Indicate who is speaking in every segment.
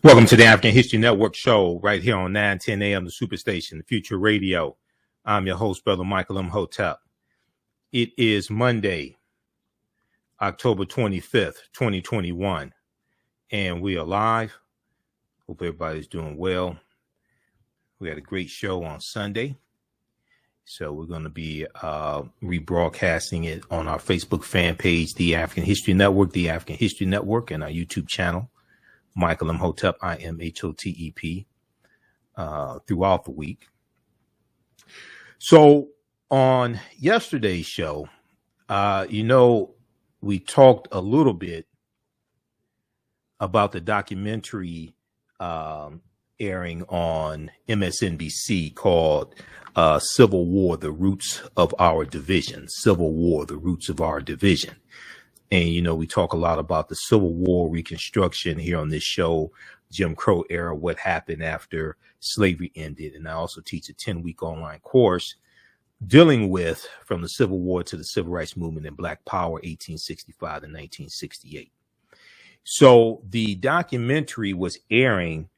Speaker 1: Welcome to the African History Network show right here on 910 a.m. the Superstation, the Future Radio. I'm your host, Brother Michael Imhotep. It is Monday, October 25th, 2021, and we are live. Hope everybody's doing well. We had a great show on Sunday, so we're going to be rebroadcasting it on our Facebook fan page, The African History Network, The African History Network, and our YouTube channel, Michael Imhotep, Imhotep, throughout the week. So on yesterday's show, we talked a little bit about the documentary airing on MSNBC called Civil War, The Roots of Our Division. Civil War, The Roots of Our Division. And, we talk a lot about the Civil War Reconstruction here on this show, Jim Crow era, what happened after slavery ended. And I also teach a 10-week online course dealing with from the Civil War to the Civil Rights Movement and Black Power, 1865 to 1968. So the documentary was airing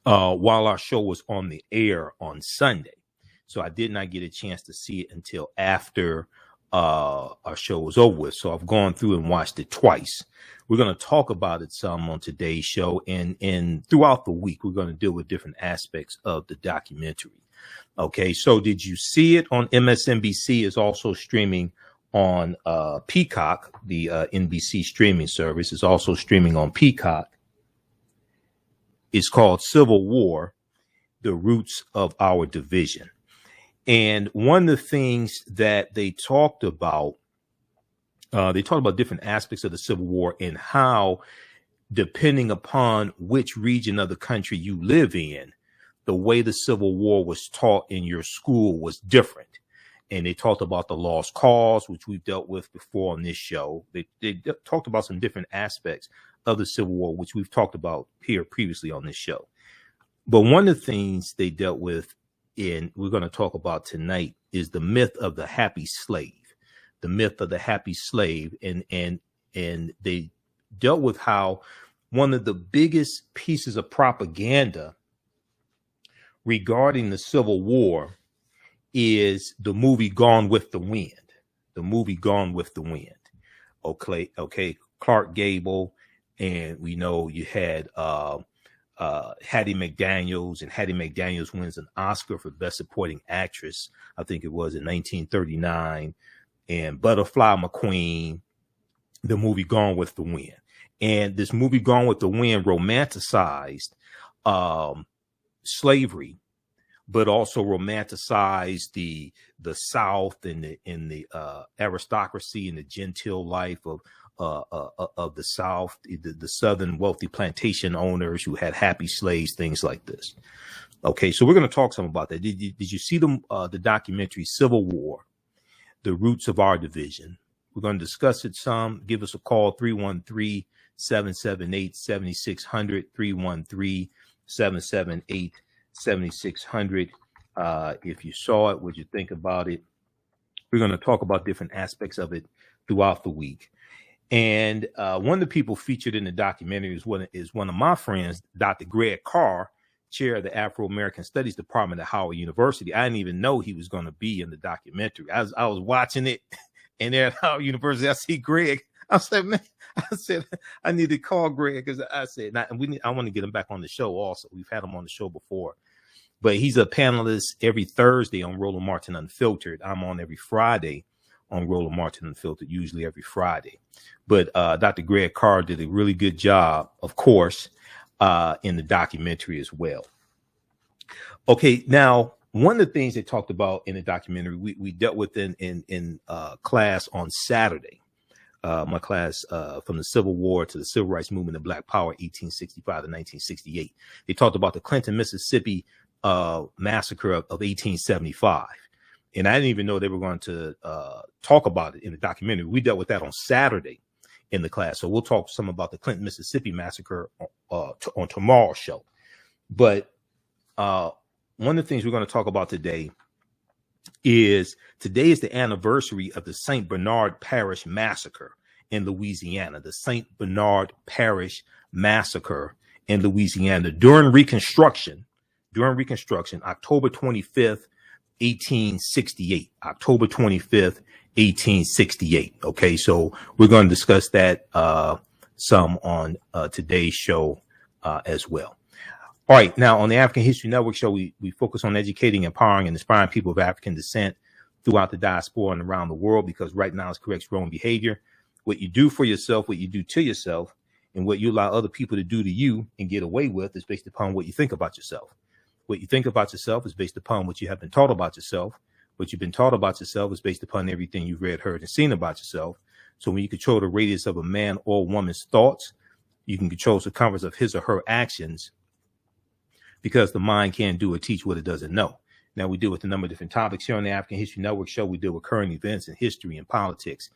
Speaker 1: while our show was on the air on Sunday. So I did not get a chance to see it until after our show was over with. So I've gone through and watched it twice. We're going to talk about it some on today's show, and throughout the week, we're going to deal with different aspects of the documentary. Okay, so did you see it on MSNBC? Is also streaming on Peacock, the NBC streaming service is also streaming on Peacock. It's called Civil War, The Roots of Our Division. And one of the things that they talked about different aspects of the Civil War and how, depending upon which region of the country you live in, the way the Civil War was taught in your school was different. And they talked about the lost cause, which we've dealt with before on this show. They talked about some different aspects of the Civil War, which we've talked about here previously on this show. But one of the things they dealt with, and we're going to talk about tonight, is the myth of the happy slave, the myth of the happy slave. And they dealt with how one of the biggest pieces of propaganda regarding the Civil War is the movie Gone with the Wind, the movie Gone with the Wind. Okay. Clark Gable. And we know you had, Hattie McDaniels, and Hattie McDaniels wins an Oscar for Best Supporting Actress. I think it was in 1939. And Butterfly McQueen, the movie Gone with the Wind. And this movie Gone with the Wind romanticized slavery, but also romanticized the South and the aristocracy and the genteel life of the South, the Southern wealthy plantation owners who had happy slaves, things like this. Okay, so we're going to talk some about that. Did you see the documentary Civil War, The Roots of Our Division? We're going to discuss it some. Give us a call, 313-778-7600, 313-778-7600. If you saw it, what'd you think about it? We're going to talk about different aspects of it throughout the week. And one of the people featured in the documentary is one of my friends, Dr. Greg Carr, chair of the Afro-American Studies Department at Howard University. I didn't even know he was going to be in the documentary. I was watching it, and there at Howard University, I see Greg. I said, I need to call Greg, because I said, I want to get him back on the show also. We've had him on the show before. But he's a panelist every Thursday on Roland Martin Unfiltered. I'm on every Friday on Roland Martin Unfiltered, usually every Friday. But Dr. Greg Carr did a really good job, of course, in the documentary as well. Okay, now, one of the things they talked about in the documentary, we dealt with in class on Saturday. My class from the Civil War to the Civil Rights Movement and Black Power, 1865 to 1968. They talked about the Clinton, Mississippi massacre of 1875. And I didn't even know they were going to talk about it in the documentary. We dealt with that on Saturday in the class. So we'll talk some about the Clinton, Mississippi massacre on tomorrow's show. But one of the things we're going to talk about today is the anniversary of the St. Bernard Parish Massacre in Louisiana, the St. Bernard Parish Massacre in Louisiana during Reconstruction, October 25th, 1868, October 25th, 1868. Okay, so we're going to discuss that some on today's show as well. All right, now on the African History Network show, we focus on educating, empowering, and inspiring people of African descent throughout the diaspora and around the world, because right now it's corrects wrong behavior. What you do for yourself, what you do to yourself, and what you allow other people to do to you and get away with is based upon what you think about yourself. What you think about yourself is based upon what you have been taught about yourself. What you've been taught about yourself is based upon everything you've read, heard, and seen about yourself. So when you control the radius of a man or woman's thoughts, you can control the circumference of his or her actions, because the mind can't do or teach what it doesn't know. Now, we deal with a number of different topics here on the African History Network show. We deal with current events in history and politics,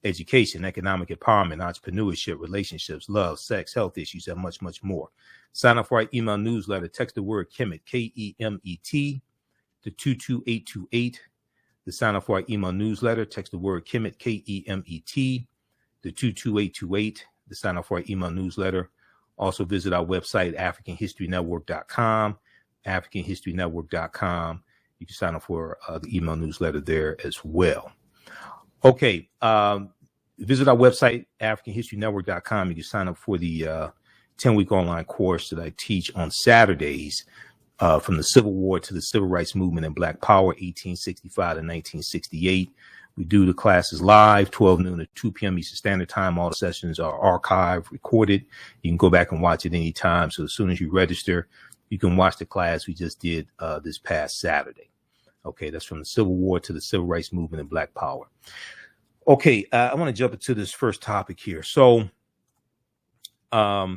Speaker 1: education, economic empowerment, entrepreneurship, relationships, love, sex, health issues, and much, much more. Sign up for our email newsletter. Text the word Kemet, K-E-M-E-T, to 22828. To sign up for our email newsletter, text the word Kemet, K-E-M-E-T, to 22828. To sign up for our email newsletter. Also visit our website, AfricanHistoryNetwork.com, AfricanHistoryNetwork.com. You can sign up for the email newsletter there as well. Okay, visit our website, AfricanHistoryNetwork.com. You can sign up for the 10-week online course that I teach on Saturdays, from the Civil War to the Civil Rights Movement and Black Power, 1865 to 1968. We do the classes live, 12 noon to 2 p.m. Eastern Standard Time. All the sessions are archived, recorded. You can go back and watch it anytime. So as soon as you register, you can watch the class we just did this past Saturday. Okay, that's from the Civil War to the Civil Rights Movement and Black Power. Okay, I want to jump into this first topic here. So I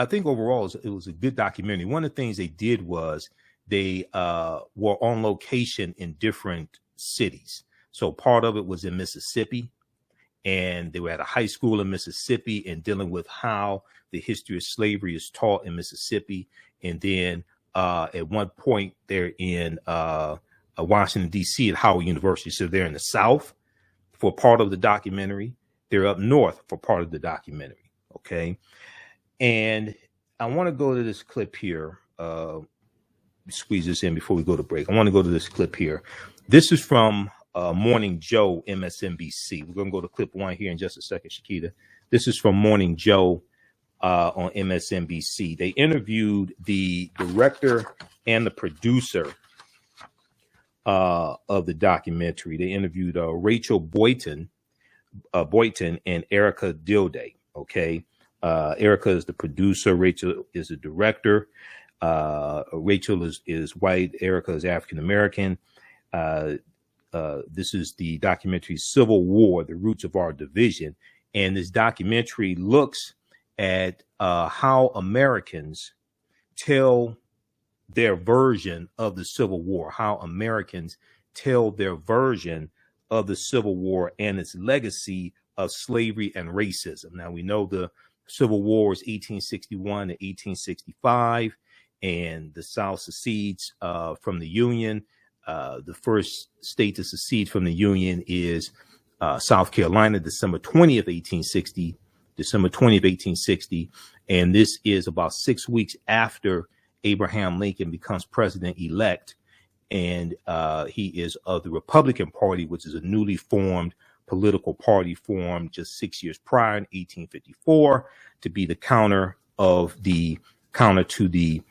Speaker 1: think overall it was a good documentary. One of the things they did was they were on location in different cities. So part of it was in Mississippi, and they were at a high school in Mississippi and dealing with how the history of slavery is taught in Mississippi. And then at one point they're in Washington, D.C. at Howard University. So they're in the South for part of the documentary. They're up north for part of the documentary. Okay. And I want to go to this clip here. Squeeze this in before we go to break. I want to go to this clip here. This is from Morning Joe, MSNBC. We're going to go to clip one here in just a second, Shakita. This is from Morning Joe on MSNBC. They interviewed the director and the producer of the documentary. They interviewed Rachel Boynton and Erica Dilday. Okay. Erica is the producer. Rachel is the director. Rachel is white. Erica is African-American. This is the documentary Civil War, The Roots of Our Division. And this documentary looks at how Americans tell their version of the Civil War, how Americans tell their version of the Civil War and its legacy of slavery and racism. Now, we know the Civil War is 1861 to 1865, and the South secedes from the Union. The first state to secede from the Union is South Carolina, December 20th, 1860. And this is about 6 weeks after Abraham Lincoln becomes president-elect. And he is of the Republican Party, which is a newly formed political party formed just 6 years prior in 1854 to be the counter to the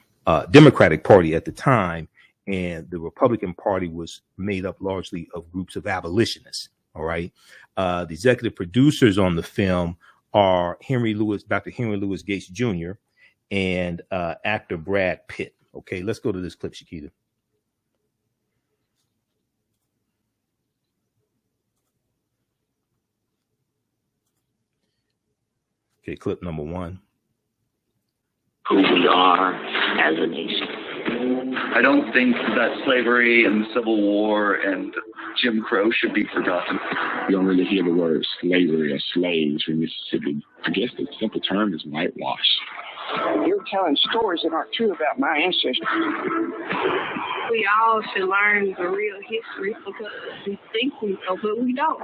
Speaker 1: Democratic Party at the time. And the Republican Party was made up largely of groups of abolitionists. All right. The executive producers on the film are Dr. Henry Louis Gates Jr. and actor Brad Pitt. Okay, let's go to this clip, Shakita. Okay, clip number one.
Speaker 2: Who we are as a nation.
Speaker 3: I don't think that slavery and the Civil War and Jim Crow should be forgotten.
Speaker 4: You don't really hear the word slavery or slaves from Mississippi. I guess the simple term is whitewash.
Speaker 5: You're telling stories that aren't true about my ancestors.
Speaker 6: We all should learn the real history because we think we know, but we don't.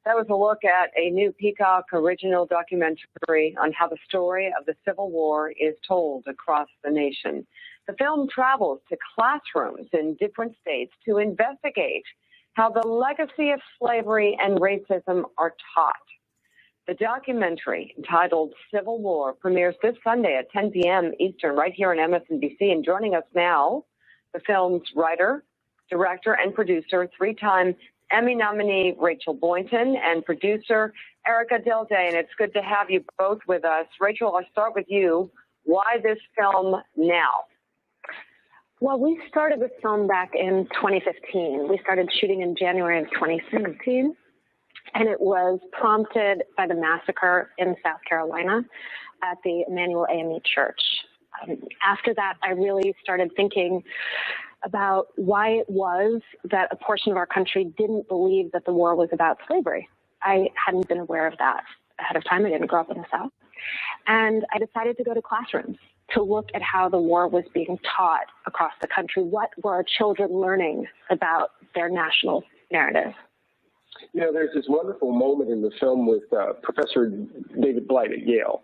Speaker 7: That was a look at a new Peacock original documentary on how the story of the Civil War is told across the nation. The film travels to classrooms in different states to investigate how the legacy of slavery and racism are taught. The documentary, entitled Civil War, premieres this Sunday at 10 p.m. Eastern right here on MSNBC. And joining us now, the film's writer, director, and producer, three-time Emmy nominee Rachel Boynton, and producer Erica Dilday. And it's good to have you both with us. Rachel, I'll start with you. Why this film now?
Speaker 8: Well, we started this film back in 2015. We started shooting in January of 2017, and it was prompted by the massacre in South Carolina at the Emmanuel AME Church. After that, I really started thinking about why it was that a portion of our country didn't believe that the war was about slavery. I hadn't been aware of that ahead of time. I didn't grow up in the South. And I decided to go to classrooms to look at how the war was being taught across the country. What were our children learning about their national narrative?
Speaker 9: You know, there's this wonderful moment in the film with Professor David Blight at Yale,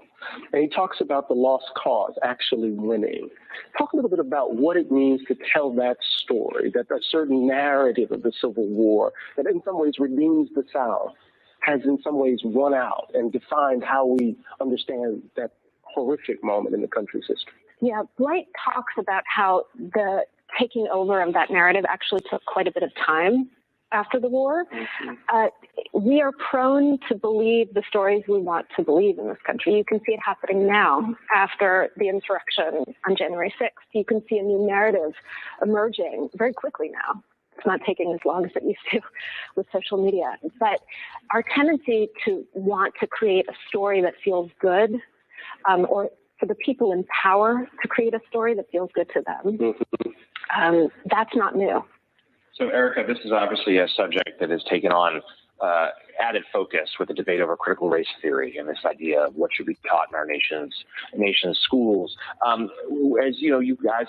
Speaker 9: and he talks about the lost cause actually winning. Talk a little bit about what it means to tell that story, that a certain narrative of the Civil War that in some ways redeems the South has in some ways won out and defined how we understand that horrific moment in the country's history.
Speaker 8: Yeah, Blight talks about how the taking over of that narrative actually took quite a bit of time after the war. We are prone to believe the stories we want to believe in this country. You can see it happening now after the insurrection on January 6th. You can see a new narrative emerging very quickly now. It's not taking as long as it used to with social media. But our tendency to want to create a story that feels good, or for the people in power to create a story that feels good to them, that's not new.
Speaker 10: So, Erica, this is obviously a subject that has taken on added focus with the debate over critical race theory and this idea of what should be taught in our nation's schools. As you know, you guys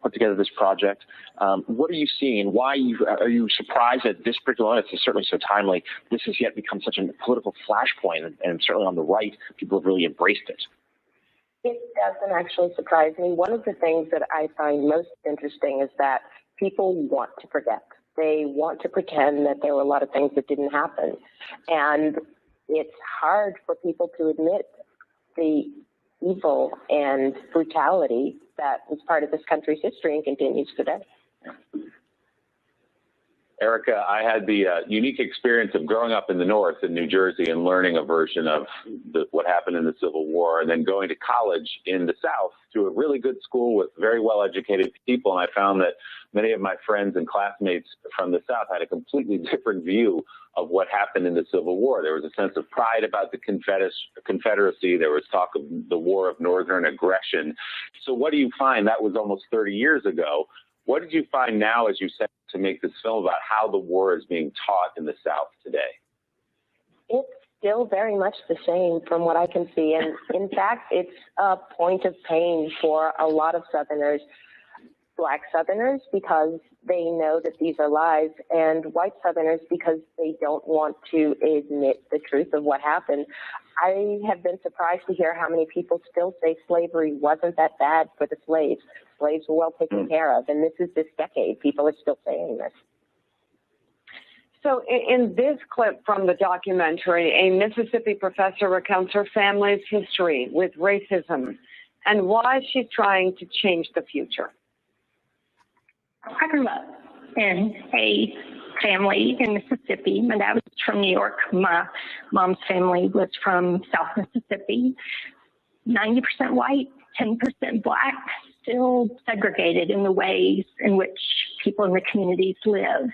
Speaker 10: put together this project. What are you seeing? Why are you surprised that this particular one, it's certainly so timely, this has yet become such a political flashpoint, and certainly on the right, people have really embraced it?
Speaker 11: It doesn't actually surprise me. One of the things that I find most interesting is that people want to forget. They want to pretend that there were a lot of things that didn't happen. And it's hard for people to admit the evil and brutality that was part of this country's history and continues today.
Speaker 12: Erica, I had the unique experience of growing up in the North in New Jersey and learning a version of what happened in the Civil War, and then going to college in the South to a really good school with very well-educated people. And I found that many of my friends and classmates from the South had a completely different view of what happened in the Civil War. There was a sense of pride about the Confederacy. There was talk of the War of Northern Aggression. So what do you find? That was almost 30 years ago. What did you find now, as you said, to make this film about how the war is being taught in the South today?
Speaker 11: It's still very much the same from what I can see. And in fact, it's a point of pain for a lot of Southerners, Black Southerners, because they know that these are lies, and white Southerners because they don't want to admit the truth of what happened. I have been surprised to hear how many people still say slavery wasn't that bad for the slaves. Slaves were well taken care of, and this is this decade. People are still saying this.
Speaker 7: So in this clip from the documentary, a Mississippi professor recounts her family's history with racism and why she's trying to change the future.
Speaker 13: I grew up in a family in Mississippi. My dad was from New York. My mom's family was from South Mississippi. 90% white, 10% black, still segregated in the ways in which people in the communities live.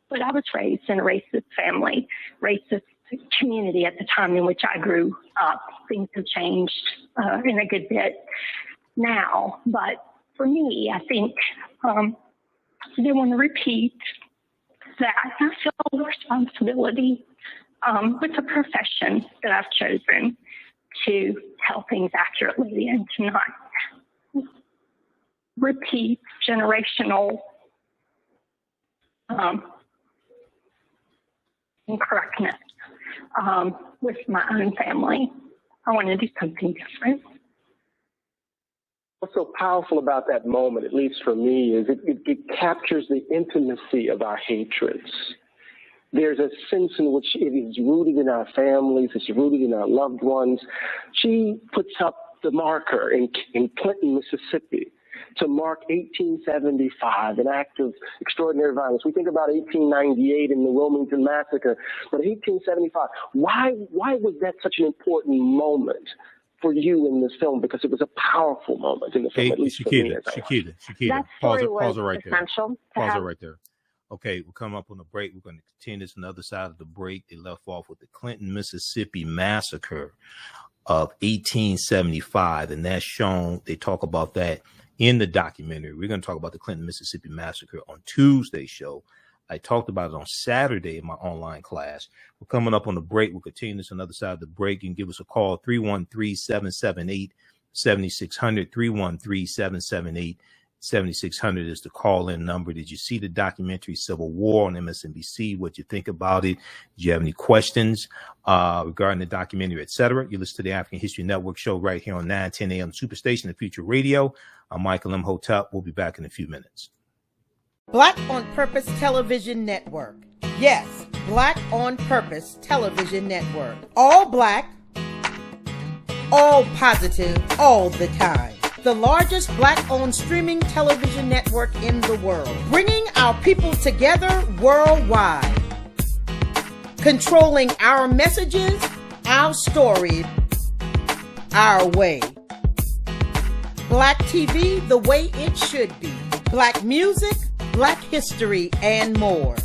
Speaker 13: But I was raised in a racist family, racist community at the time in which I grew up. Things have changed in a good bit now, but for me, I think they want to repeat that I feel responsibility with the profession that I've chosen to tell things accurately and to not repeat generational correctness with my own family. I want to do something different.
Speaker 9: What's so powerful about that moment, at least for me, is it captures the intimacy of our hatreds. There's a sense in which it is rooted in our families, it's rooted in our loved ones. She puts up the marker in Clinton, Mississippi, to mark 1875, an act of extraordinary violence. We think about 1898 and the Wilmington Massacre, but 1875, why was that such an important moment for you in this film? Because it was a powerful moment in the film, at least for me.
Speaker 1: Shakita, pause it right there. Pause it right there. Okay, we'll come up on the break. We're going to continue this on the other side of the break. They left off with the Clinton, Mississippi Massacre of 1875, and that's shown. They talk about that in the documentary. We're going to talk about the Clinton, Mississippi Massacre on Tuesday's show. I talked about it on Saturday in my online class. We're coming up on the break. We'll continue this on the other side of the break. You can give us a call, 313-778-7600, 313-778-7600 is the call-in number. Did you see the documentary Civil War on MSNBC? What you think about it? Do you have any questions regarding the documentary, etc.? You listen to the African History Network show right here on 910 a.m. Superstation, the Future Radio. I'm Michael Imhotep. We'll be back in a few minutes.
Speaker 14: Black on Purpose Television Network. Yes, Black on Purpose Television Network. All black, all positive, all the time. The largest black-owned streaming television network in the world, bringing our people together worldwide, controlling our messages, our stories, our way. Black TV the way it should be. Black music, Black history, and more.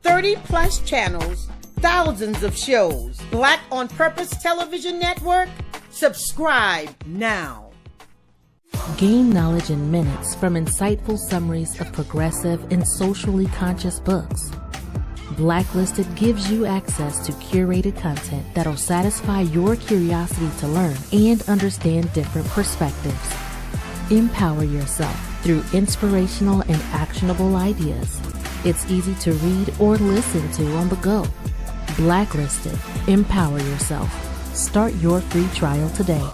Speaker 14: 30-plus channels, thousands of shows. Black on Purpose Television Network. Subscribe now.
Speaker 15: Gain knowledge in minutes from insightful summaries of progressive and socially conscious books. Blacklisted gives you access to curated content that'll satisfy your curiosity to learn and understand different perspectives. Empower yourself through inspirational and actionable ideas. It's easy to read or listen to on the go. Blacklisted. Empower yourself. Start your free trial today.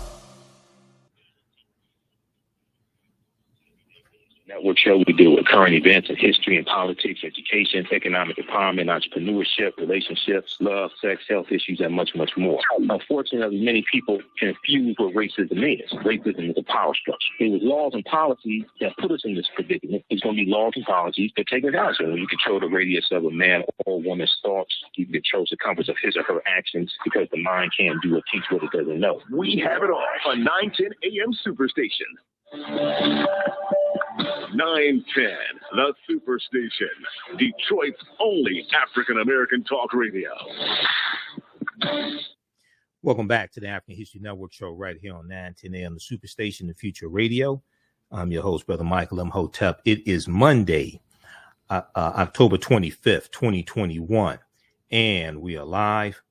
Speaker 16: Network show we deal with current events in history and politics, education, economic empowerment, entrepreneurship, relationships, love, sex, health issues, and much, much more. Unfortunately, many people confuse what racism is. Racism is a power structure. It was laws and policies that put us in this predicament. It's going to be laws and policies that take us out. So when you control the radius of a man or woman's thoughts, you can control the compass of his or her actions because the mind can't do or teach what it doesn't know.
Speaker 17: We have it all on 910 AM Superstation. 910, the Superstation, Detroit's only African-American talk radio.
Speaker 1: Welcome back to the African History Network show right here on 910 AM, the Superstation, the Future Radio. I'm your host, Brother Michael Imhotep. It is Monday, October 25th, 2021, and we are live.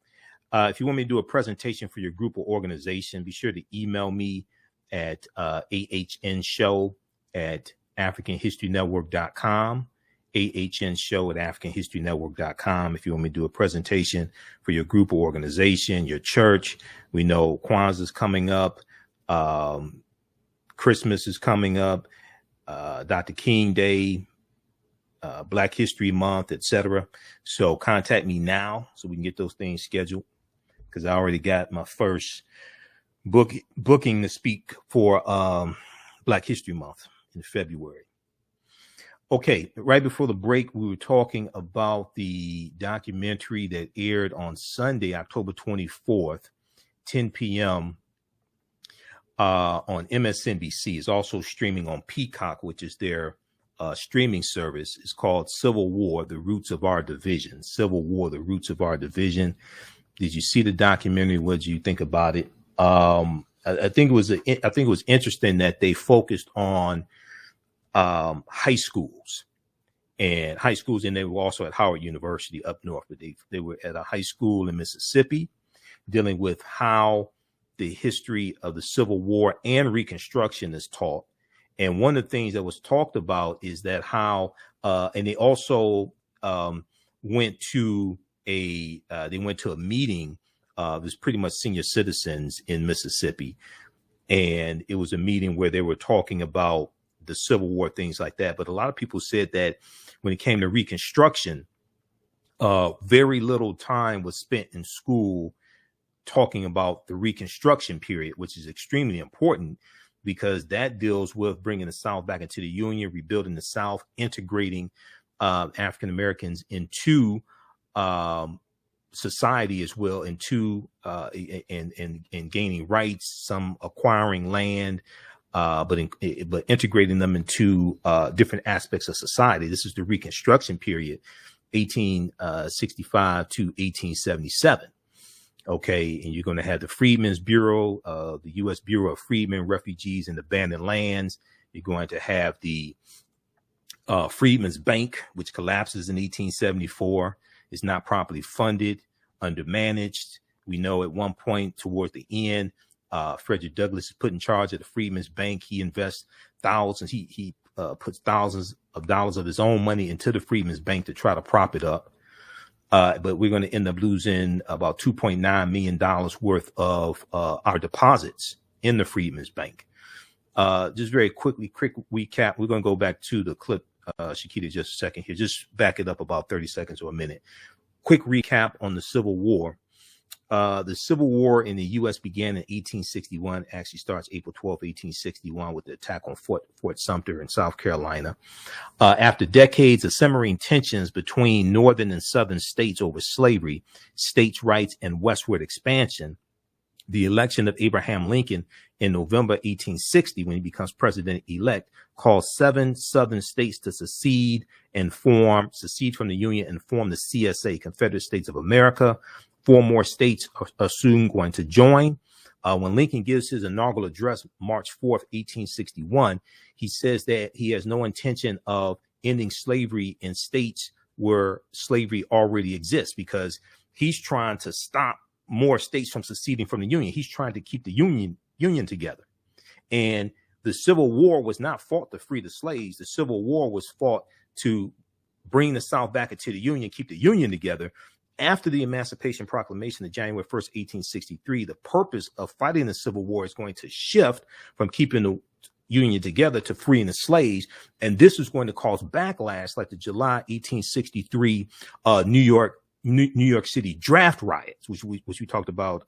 Speaker 1: If you want me to do a presentation for your group or organization, be sure to email me at ahnshow@africanhistorynetwork.com, ahnshow@africanhistorynetwork.com. If you want me to do a presentation for your group or organization, your church. We know Kwanzaa is coming up, Christmas is coming up, Dr. King Day, Black History Month, etc. So contact me now so we can get those things scheduled, because I already got my first booking to speak for Black History Month in February. Okay, right before the break, we were talking about the documentary that aired on Sunday, October 24th, 10 p.m. On MSNBC. It's also streaming on Peacock, which is their streaming service. It's called Civil War, The Roots of Our Division. Civil War, The Roots of Our Division. Did you see the documentary? What did you think about it? I think it was interesting that they focused on high schools, and they were also at Howard University up north, but they were at a high school in Mississippi dealing with how the history of the Civil War and Reconstruction is taught. And one of the things that was talked about is that how, and they also went to a meeting of this pretty much senior citizens in Mississippi, and it was a meeting where they were talking about the Civil War, things like that. But a lot of people said that when it came to Reconstruction, very little time was spent in school talking about the Reconstruction period, which is extremely important because that deals with bringing the South back into the Union, rebuilding the South, integrating African Americans into society as well, into and gaining rights, some acquiring land, but integrating them into different aspects of society. This is the Reconstruction period, 1865 to 1877. Okay, and you're going to have the Freedmen's Bureau, the U.S. Bureau of Freedmen, Refugees, and Abandoned Lands. You're going to have the Freedmen's Bank, which collapses in 1874, is not properly funded, undermanaged. We know at one point towards the end, Frederick Douglass is put in charge of the Freedmen's Bank. He invests thousands. He puts thousands of dollars of his own money into the Freedmen's Bank to try to prop it up. But we're going to end up losing about $2.9 million worth of our deposits in the Freedmen's Bank. Just very quick recap. We're going to go back to the clip, Shakita, just a second here. Just back it up about 30 seconds or a minute. Quick recap on the Civil War. The Civil War in the U.S. began in 1861, actually starts April 12, 1861 with the attack on Fort Sumter in South Carolina. After decades of simmering tensions between northern and southern states over slavery, states' rights, and westward expansion, the election of Abraham Lincoln in November 1860, when he becomes president-elect, caused 7 southern states to secede from the Union and form the CSA, Confederate States of America. 4 more states are soon going to join. When Lincoln gives his inaugural address, March 4th, 1861, he says that he has no intention of ending slavery in states where slavery already exists, because he's trying to stop more states from seceding from the Union. He's trying to keep the Union together. And the Civil War was not fought to free the slaves. The Civil War was fought to bring the South back into the Union, keep the Union together. After the Emancipation Proclamation of January 1st, 1863, the purpose of fighting the Civil War is going to shift from keeping the Union together to freeing the slaves. And this is going to cause backlash like the July 1863 New York City draft riots, which we talked about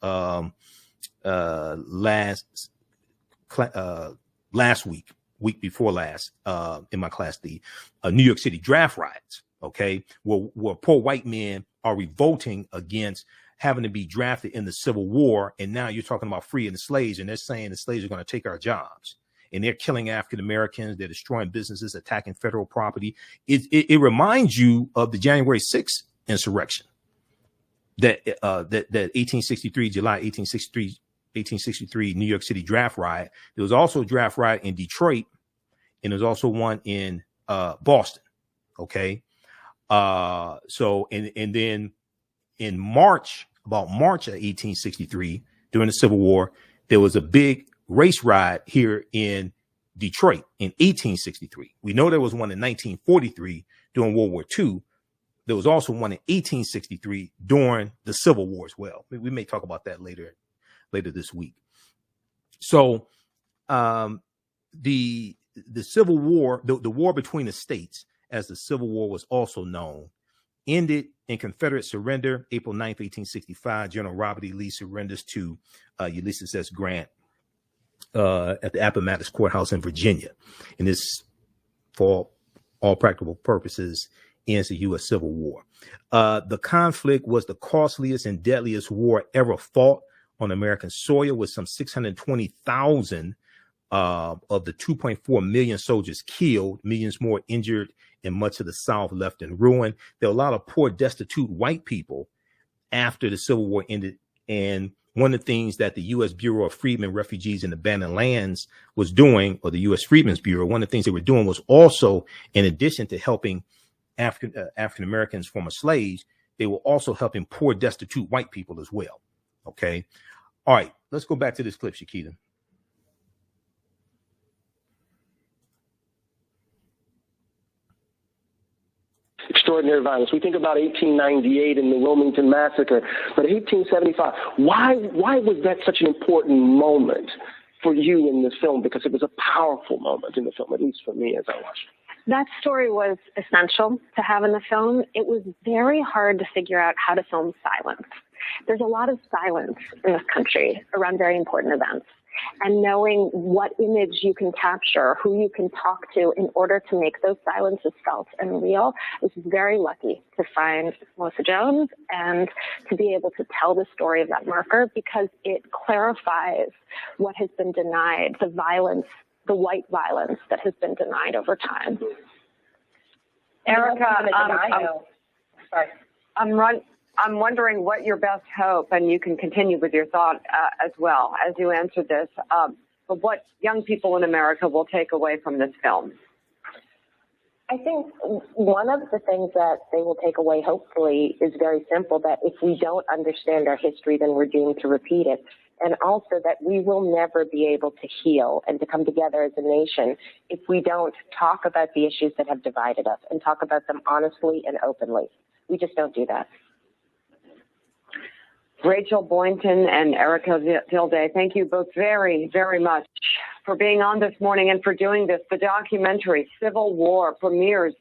Speaker 1: last week before last in my class, the New York City draft riots. Okay, where poor white men are revolting against having to be drafted in the Civil War. And now you're talking about freeing the slaves, and they're saying the slaves are going to take our jobs, and they're killing African Americans. They're destroying businesses, attacking federal property. It reminds you of the January 6th insurrection, that 1863, July 1863 New York City draft riot. There was also a draft riot in Detroit, and there's also one in Boston. Okay. So then in March of 1863, during the Civil War, there was a big race riot here in Detroit in 1863. We know there was one in 1943 during World War II. There was also one in 1863 during the Civil War as well. We may talk about that later this week. So the Civil War, the war between the states, as the Civil War was also known, ended in Confederate surrender, April 9th, 1865. General Robert E. Lee surrenders to Ulysses S. Grant at the Appomattox Courthouse in Virginia. And this, for all practical purposes, ends the U.S. Civil War. The conflict was the costliest and deadliest war ever fought on American soil, with some 620,000 of the 2.4 million soldiers killed, millions more injured, and much of the South left in ruin. There were a lot of poor, destitute white people after the Civil War ended. And one of the things that the U.S. Bureau of Freedmen, Refugees, and Abandoned Lands was doing, or the U.S. Freedmen's Bureau, one of the things they were doing was also, in addition to helping African Americans, former slaves, they were also helping poor, destitute white people as well. Okay. All right. Let's go back to this clip, Shakita.
Speaker 9: extraordinary violence. We think about 1898 and the Wilmington Massacre, but 1875, why was that such an important moment for you in this film? Because it was a powerful moment in the film, at least for me as I watched it.
Speaker 8: That story was essential to have in the film. It was very hard to figure out how to film silence. There's a lot of silence in this country around very important events. And knowing what image you can capture, who you can talk to in order to make those silences felt and real, I was very lucky to find Melissa Jones and to be able to tell the story of that marker, because it clarifies what has been denied, the violence, the white violence that has been denied over time.
Speaker 7: Erica, I'm wondering what your best hope, and you can continue with your thought as well as you answer this, but what young people in America will take away from this film.
Speaker 11: I think one of the things that they will take away, hopefully, is very simple, that if we don't understand our history, then we're doomed to repeat it. And also that we will never be able to heal and to come together as a nation if we don't talk about the issues that have divided us and talk about them honestly and openly. We just don't do that.
Speaker 7: Rachel Boynton and Erica Tilday, thank you both very, very much for being on this morning and for doing this. The documentary Civil War premieres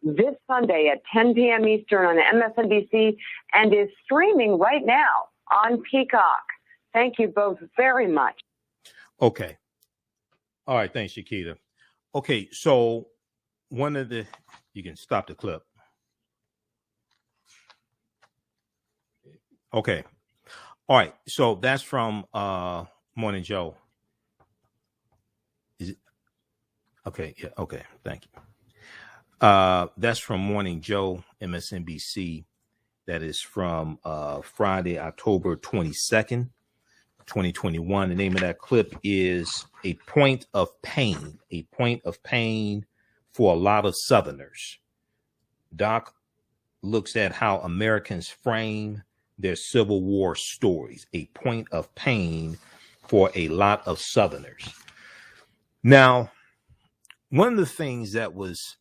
Speaker 7: this Sunday at 10 p.m. Eastern on MSNBC and is streaming right now on Peacock. Thank you both very much.
Speaker 1: Okay. All right. Thanks, Shakita. Okay. So you can stop the clip. Okay. All right. So that's from Morning Joe. Is it? Okay. Yeah. Okay. Thank you. That's from Morning Joe, MSNBC. That is from Friday, October 22nd. 2021. The name of that clip is A Point of Pain. A Point of Pain for a Lot of Southerners. Doc looks at how Americans frame their Civil War stories. A point of pain for a lot of Southerners. Now, one of the things that was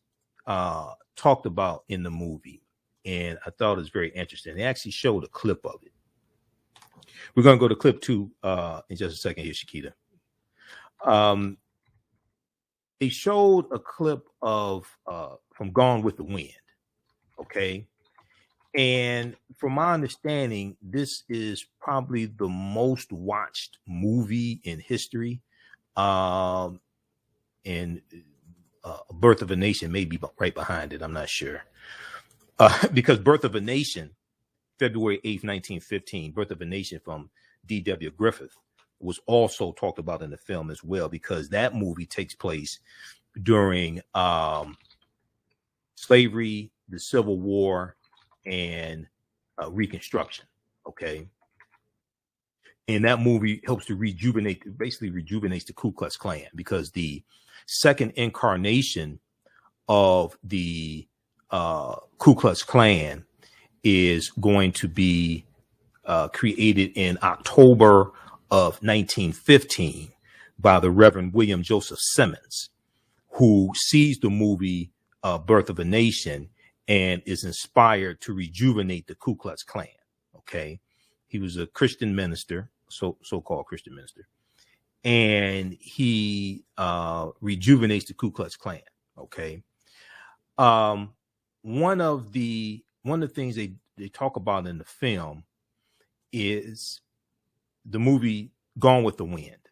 Speaker 1: talked about in the movie, and I thought it was very interesting, they actually showed a clip of it. We're going to go to clip 2 in just a second here, Shakita. They showed a clip of from Gone with the Wind, okay? And from my understanding, this is probably the most watched movie in history. And Birth of a Nation may be right behind it. I'm not sure. Because Birth of a Nation, February 8th, 1915, Birth of a Nation from D.W. Griffith was also talked about in the film as well, because that movie takes place during slavery, the Civil War, and Reconstruction. Okay. And that movie helps to basically rejuvenates the Ku Klux Klan, because the second incarnation of the Ku Klux Klan is going to be created in October of 1915 by the Reverend William Joseph Simmons, who sees the movie Birth of a Nation and is inspired to rejuvenate the Ku Klux Klan. Okay. He was a Christian minister, so-called Christian minister, and he rejuvenates the Ku Klux Klan. Okay. One of the things they talk about in the film is the movie Gone with the Wind,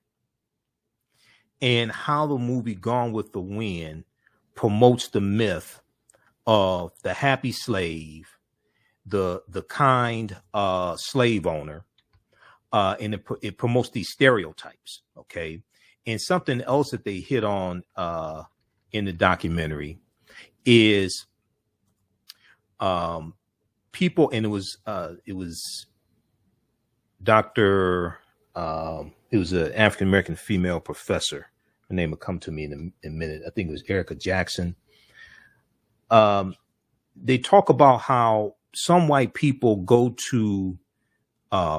Speaker 1: and how the movie Gone with the Wind promotes the myth of the happy slave, the kind slave owner, and it promotes these stereotypes. Okay. And something else that they hit on in the documentary is people, and it was Dr. It was an African-American female professor. Her name will come to me in a minute. I think it was Erica Jackson. They talk about how some white people go to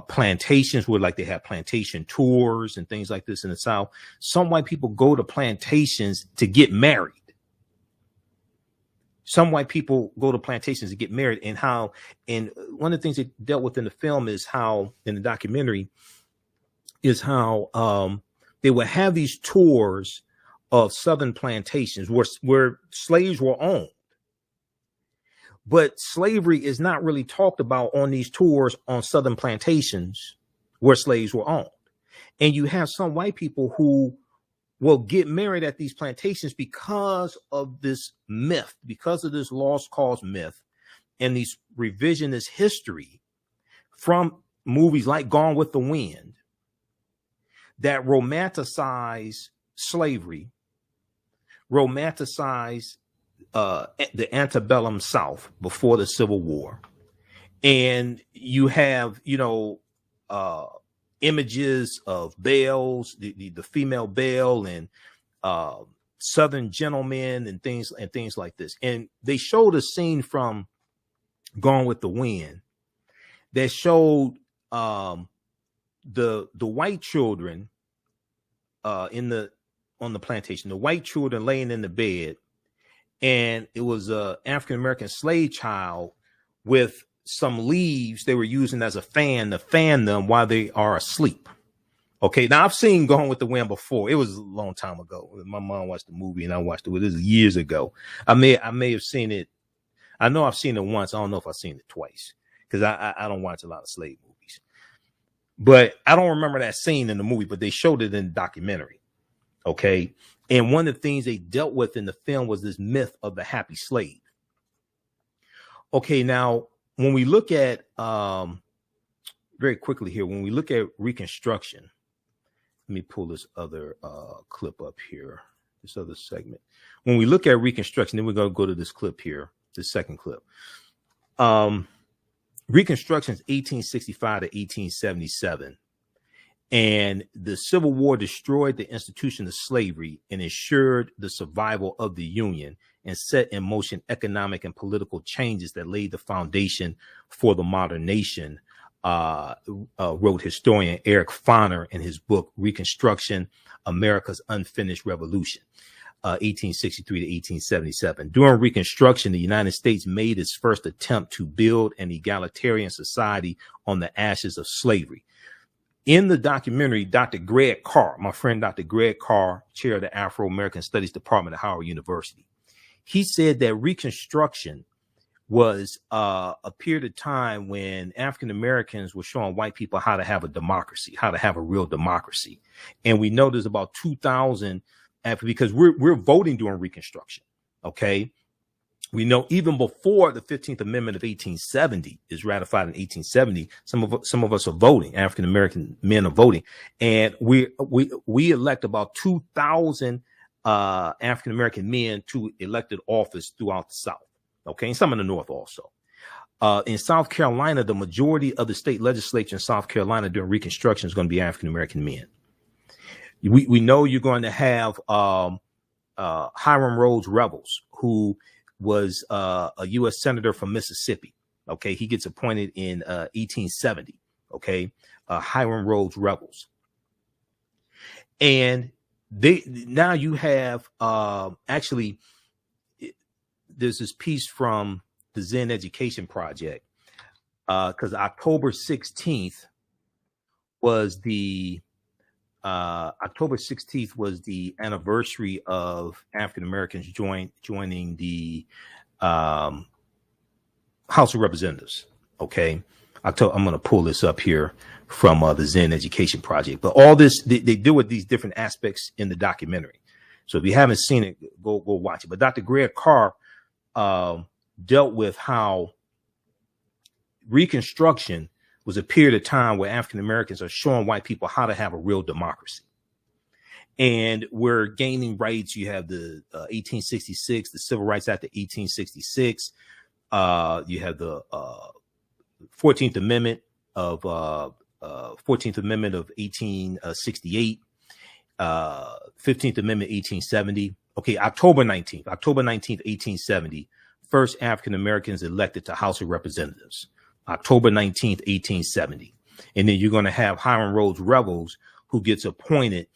Speaker 1: plantations where, like, they have plantation tours and things like this in the South. Some white people go to plantations to get married. some white people go to plantations to get married, and one of the things they dealt with in the film is how, in the documentary, is how they would have these tours of southern plantations where slaves were owned. But slavery is not really talked about on these tours on southern plantations where slaves were owned. And you have some white people who will get married at these plantations because of this myth, because of this lost cause myth and these revisionist history from movies like Gone with the Wind that romanticize slavery, romanticize the antebellum South before the Civil War. And you have, images of belles, the female belle, and Southern gentlemen and things like this. And they showed a scene from Gone with the Wind that showed the white children on the plantation, the white children laying in the bed, and it was a African-American slave child with some leaves they were using as a fan to fan them while they are asleep. Okay, now I've seen Gone with the Wind before. It was a long time ago. My mom watched the movie and I watched it. This is years ago. I may have seen it. I know I've seen it once. I don't know if I've seen it twice because I don't watch a lot of slave movies. But I don't remember that scene in the movie, but they showed it in the documentary. Okay, and one of the things they dealt with in the film was this myth of the happy slave. Okay, now when we look at very quickly here, when we look at Reconstruction, let me pull this other clip up here, this other segment. When we look at Reconstruction, then we're going to go to this clip here, this second clip. Reconstruction is 1865 to 1877. And the Civil War destroyed the institution of slavery and ensured the survival of the Union and set in motion economic and political changes that laid the foundation for the modern nation, wrote historian Eric Foner in his book, Reconstruction, America's Unfinished Revolution, 1863 to 1877. During Reconstruction, the United States made its first attempt to build an egalitarian society on the ashes of slavery. In the documentary, Dr. Greg Carr, my friend Dr. Greg Carr, chair of the Afro-American Studies Department at Howard University, he said that Reconstruction was a period of time when African Americans were showing white people how to have a democracy, how to have a real democracy. And we know there's about 2,000 because we're voting during Reconstruction. Okay. We know even before the 15th Amendment of 1870 is ratified in 1870, some of us are voting. African American men are voting, and we elect about 2,000 African American men to elected office throughout the South. Okay, and some in the North also. In South Carolina, the majority of the state legislature in South Carolina during Reconstruction is going to be African American men. We know you're going to have Hiram Rhodes Revels, who was a U.S. senator from Mississippi. Okay, he gets appointed in 1870. Okay, Hiram Rhodes Revels, and now you have actually there's this piece from the Zen Education Project because October 16th was the anniversary of African Americans joining the House of Representatives. Okay, I'm going to pull this up here from the Zen Education Project. But all this they deal with these different aspects in the documentary. So if you haven't seen it, go watch it. But Dr. Greg Carr dealt with how Reconstruction was a period of time where African Americans are showing white people how to have a real democracy. And we're gaining rights. You have the 1866, the Civil Rights Act of 1866. You have the 14th Amendment of 1868, 15th Amendment 1870. Okay, October 19th, 1870, first African Americans elected to House of Representatives. October 19th, 1870. And then you're going to have Hiram Rhodes Revels, who gets appointed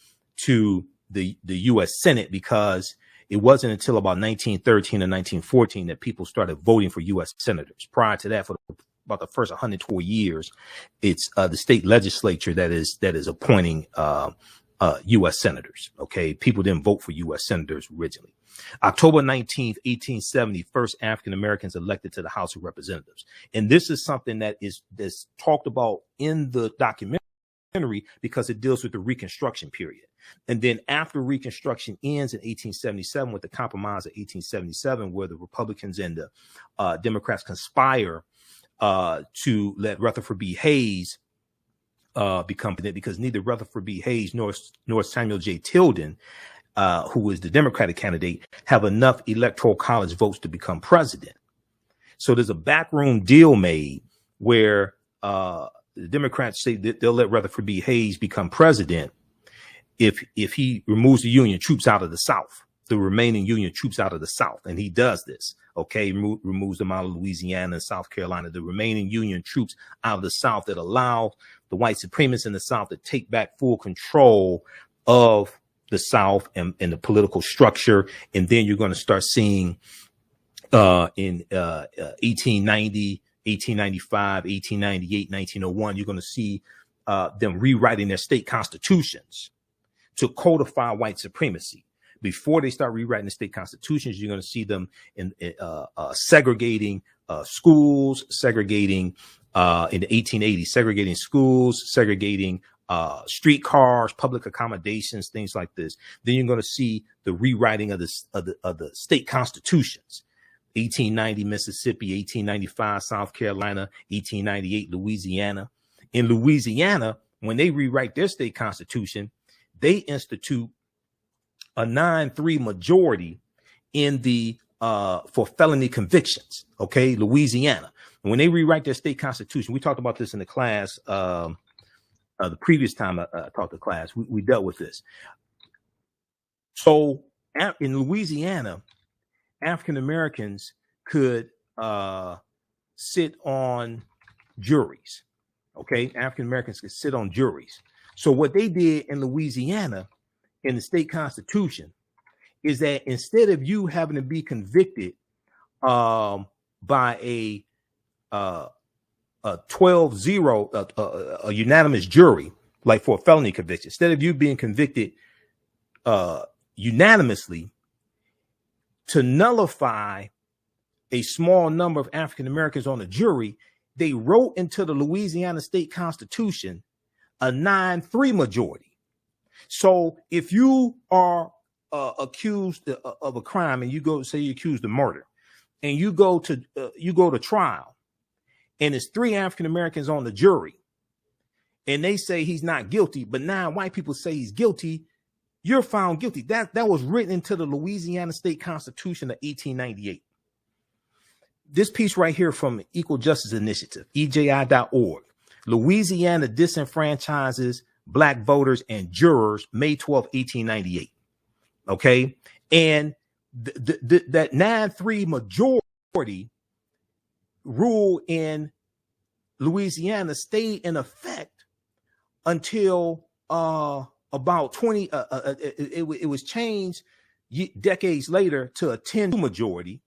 Speaker 1: to the U.S. Senate because It wasn't until about 1913 or 1914 that people started voting for U.S. senators. Prior to that, for about the first 104 years, it's the state legislature that is appointing U.S. senators. Okay, people didn't vote for U.S. senators originally. October 19th, 1870, first African Americans elected to the House of Representatives, and this is something that's talked about in the documentary because it deals with the Reconstruction period. And then after Reconstruction ends in 1877 with the Compromise of 1877, where the Republicans and the Democrats conspire to let Rutherford B. Hayes become president, because neither Rutherford B. Hayes nor Samuel J. Tilden, who is the Democratic candidate, have enough Electoral College votes to become president. So there's a backroom deal made where the Democrats say that they'll let Rutherford B. Hayes become president if he removes the Union troops out of the South, the remaining Union troops out of the South. And he does this. Okay, removes them out of Louisiana and South Carolina, the remaining Union troops out of the South, that allow the white supremacists in the South to take back full control of the South and the political structure. And then you're going to start seeing in 1890, 1895, 1898, 1901, you're going to see them rewriting their state constitutions to codify white supremacy. Before they start rewriting the state constitutions, you're going to see them in segregating schools, segregating in the 1880s, segregating schools, segregating streetcars, public accommodations, things like this. Then you're going to see the rewriting of the state constitutions. 1890 Mississippi, 1895 South Carolina, 1898 Louisiana. In Louisiana, when they rewrite their state constitution, they institute a 9-3 majority in the for felony convictions. Okay, Louisiana. When they rewrite their state constitution, we talked about this in the class the previous time I taught the class. We dealt with this. So in Louisiana, African Americans could sit on juries. Okay, African Americans could sit on juries. So what they did in Louisiana in the state constitution is that instead of you having to be convicted by a 12-0, a unanimous jury, like for a felony conviction, instead of you being convicted unanimously, to nullify a small number of African Americans on a jury, they wrote into the Louisiana state constitution a 9-3 majority. So if you are accused of a crime and you go, say you're accused of murder, and you go to trial, and it's 3 African Americans on the jury, and they say he's not guilty, but 9 white people say he's guilty, you're found guilty. That was written into the Louisiana State Constitution of 1898. This piece right here from Equal Justice Initiative, EJI.org. Louisiana disenfranchises Black voters and jurors, May 12, 1898. Okay. And that 9-3 majority rule in Louisiana stayed in effect until about 20. It was changed decades later to a 10 majority.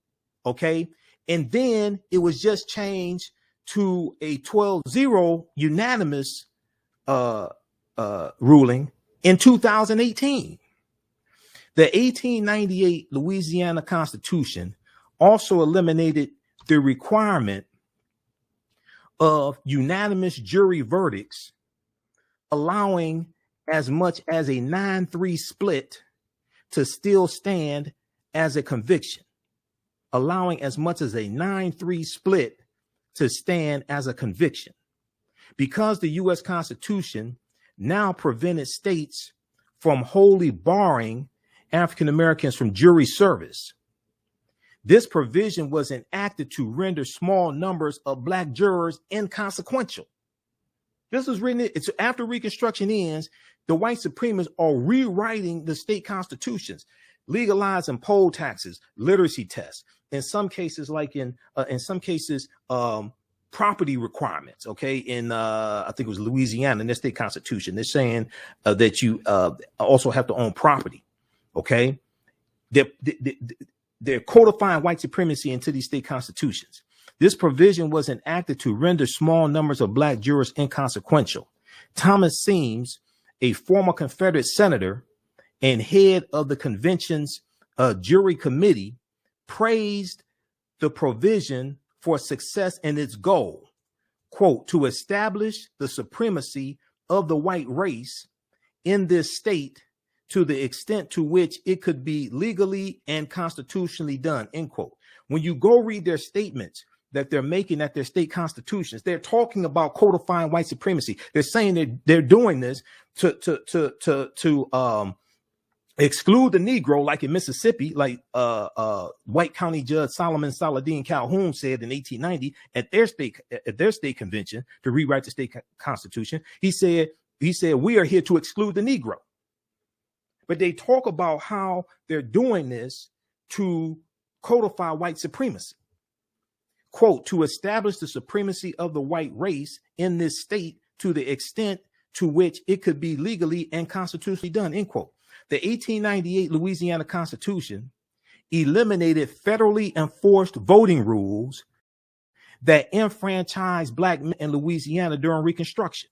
Speaker 1: Okay. And then it was just changed to a 12-0 unanimous ruling in 2018. The 1898 Louisiana Constitution also eliminated the requirement of unanimous jury verdicts, allowing as much as a 9-3 split to still stand as a conviction. Allowing as much as a 9-3 split to stand as a conviction. Because the U.S. Constitution now prevented states from wholly barring African Americans from jury service, this provision was enacted to render small numbers of Black jurors inconsequential. This was written, it's after Reconstruction ends, the white supremacists are rewriting the state constitutions, legalizing poll taxes, literacy tests, in some cases, like in some cases, property requirements. Okay, in I think it was Louisiana in their state constitution, they're saying that you also have to own property. Okay, they're codifying white supremacy into these state constitutions. This provision was enacted to render small numbers of black jurors inconsequential. Thomas Seams, a former Confederate senator and head of the convention's jury committee, praised the provision for success in its goal, quote, to establish the supremacy of the white race in this state to the extent to which it could be legally and constitutionally done, end quote. When you go read their statements that they're making at their state constitutions, they're talking about codifying white supremacy. They're saying they're doing this to exclude the Negro, like in Mississippi, like White County Judge Solomon Saladin Calhoun said in 1890 at their state convention to rewrite the state constitution. He said we are here to exclude the Negro. But they talk about how they're doing this to codify white supremacy. Quote, to establish the supremacy of the white race in this state to the extent to which it could be legally and constitutionally done, end quote. The 1898 Louisiana Constitution eliminated federally enforced voting rules that enfranchised black men in Louisiana during Reconstruction.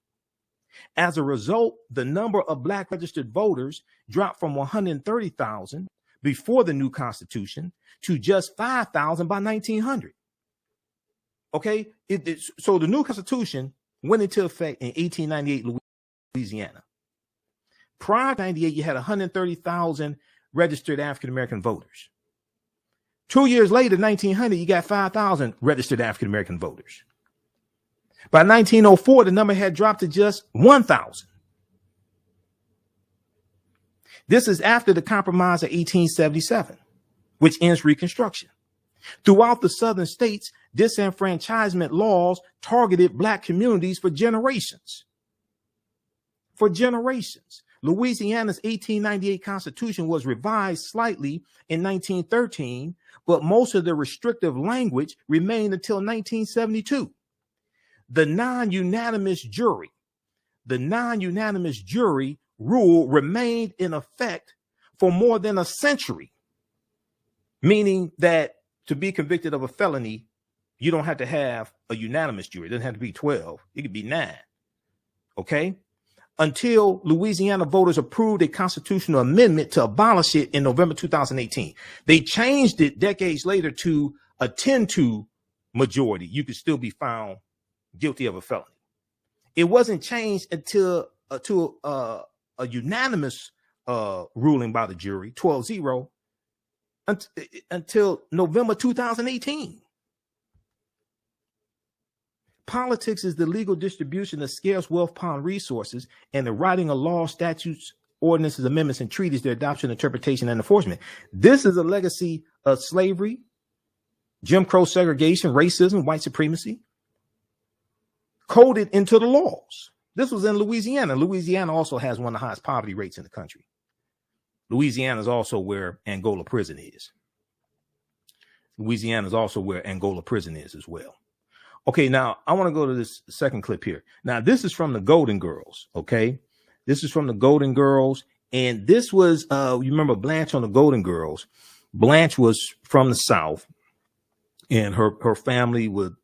Speaker 1: As a result, the number of black registered voters dropped from 130,000 before the new Constitution to just 5,000 by 1900. Okay, so the new Constitution went into effect in 1898 Louisiana. Prior to 98, you had 130,000 registered African-American voters. 2 years later, 1900, you got 5,000 registered African-American voters. By 1904, the number had dropped to just 1,000. This is after the Compromise of 1877, which ends Reconstruction. Throughout the southern states, disenfranchisement laws targeted black communities for generations. For generations. Louisiana's 1898 Constitution was revised slightly in 1913, but most of the restrictive language remained until 1972. The non-unanimous jury rule remained in effect for more than a century, meaning that to be convicted of a felony, you don't have to have a unanimous jury. It doesn't have to be 12. It could be 9. Okay? Until Louisiana voters approved a constitutional amendment to abolish it in November 2018. They changed it decades later to a 10-2 majority. You could still be found guilty of a felony. It wasn't changed until a unanimous ruling by the jury, 12-0, until November 2018. Politics is the legal distribution of scarce wealth upon resources and the writing of laws, statutes, ordinances, amendments, and treaties, their adoption, interpretation, and enforcement. This is a legacy of slavery, Jim Crow segregation, racism, white supremacy, coded into the laws. This was in Louisiana. Louisiana also has one of the highest poverty rates in the country. Louisiana is also where Angola prison is. Louisiana is also where Angola prison is as well. Okay, now I want to go to this second clip here. Now, this is from the Golden Girls, okay? This is from the Golden Girls, and this was, you remember Blanche on the Golden Girls. Blanche was from the South, and her family would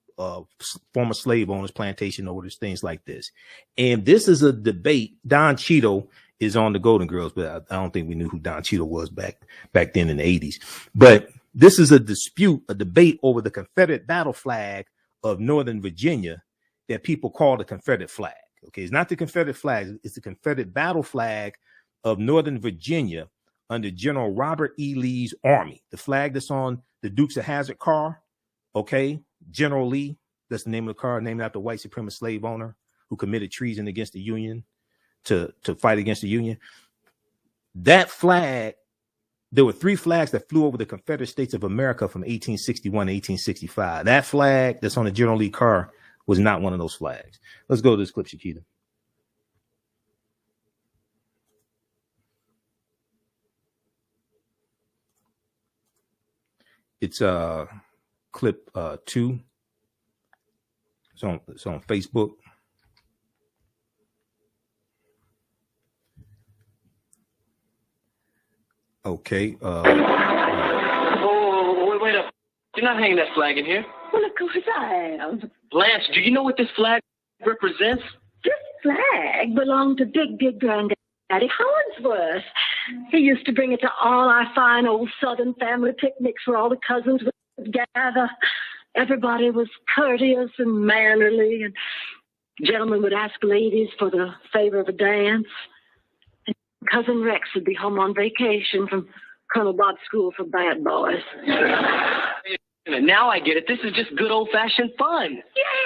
Speaker 1: former slave owners, plantation owners, things like this. And this is a debate. Don Cheadle is on the Golden Girls, but I don't think we knew who Don Cheadle was back then in the 80s. But this is a debate over the Confederate battle flag of Northern Virginia that people call the Confederate flag. Okay, it's not the Confederate flag, it's the Confederate battle flag of Northern Virginia under General Robert E. Lee's army. The flag that's on the Dukes of Hazzard car, okay, General Lee, that's the name of the car, named after a white supremacist slave owner who committed treason against the Union to fight against the Union. That flag, there were 3 flags that flew over the Confederate States of America from 1861 to 1865. That flag that's on the General Lee car was not one of those flags. Let's go to this clip, Shakita. It's clip 2. It's on Facebook. Okay.
Speaker 18: Wait up. You're not hanging that flag in here.
Speaker 11: Well, of course I am.
Speaker 18: Blanche, do you know what this flag represents?
Speaker 11: This flag belonged to Big Granddaddy Hollingsworth. He used to bring it to all our fine old Southern family picnics where all the cousins would gather. Everybody was courteous and mannerly, and gentlemen would ask ladies for the favor of a dance. And Cousin Rex would be home on vacation from Colonel Bob's school for bad boys.
Speaker 18: Now I get it. This is just good old-fashioned fun.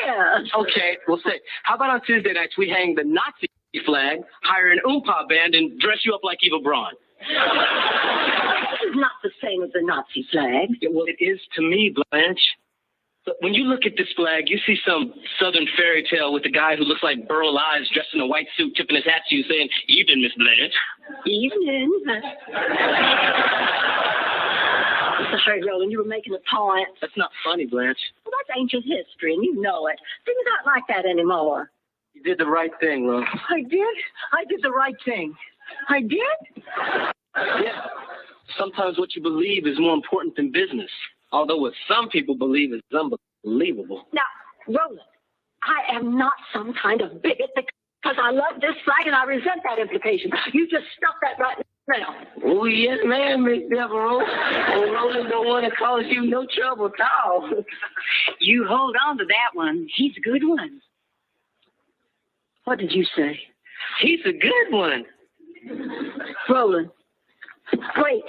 Speaker 11: Yeah.
Speaker 18: Okay, well, say, how about on Tuesday nights we hang the Nazi flag, hire an oompa band, and dress you up like Eva Braun?
Speaker 11: This is not the same as the Nazi flag.
Speaker 18: Yeah, well, it is to me, Blanche. But when you look at this flag, you see some Southern fairy tale with a guy who looks like Burl Ives dressed in a white suit, tipping his hat to you, saying, "Evening, Miss Blanche."
Speaker 11: Evening. Sorry, Roland, you were making a point.
Speaker 18: That's not funny, Blanche.
Speaker 11: Well, that's ancient history, and you know it. Things aren't like that anymore.
Speaker 18: You did the right thing, Rose.
Speaker 11: I did? I did the right thing. I did?
Speaker 18: Yeah. Sometimes what you believe is more important than business. Although what some people believe is unbelievable.
Speaker 11: Now, Roland, I am not some kind of bigot because I love this flag and I resent that implication. You just stop that right now.
Speaker 18: Oh, yes, ma'am, Miss Devereaux. Oh, Roland don't want to cause you no trouble at all.
Speaker 11: You hold on to that one. He's a good one. What did you say?
Speaker 18: He's a good one.
Speaker 11: Roland, wait.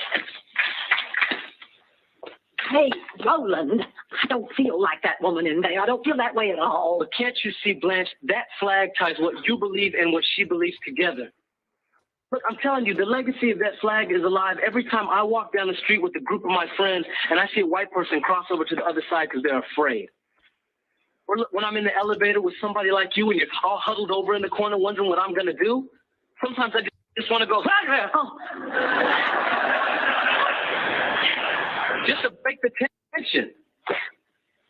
Speaker 11: Hey, Roland, I don't feel like that woman in there. I don't feel that way at all.
Speaker 18: But can't you see, Blanche, that flag ties what you believe and what she believes together. Look, I'm telling you, the legacy of that flag is alive every time I walk down the street with a group of my friends and I see a white person cross over to the other side because they're afraid. Or look, when I'm in the elevator with somebody like you and you're all huddled over in the corner wondering what I'm going to do, sometimes I just want to go, just to break the tension.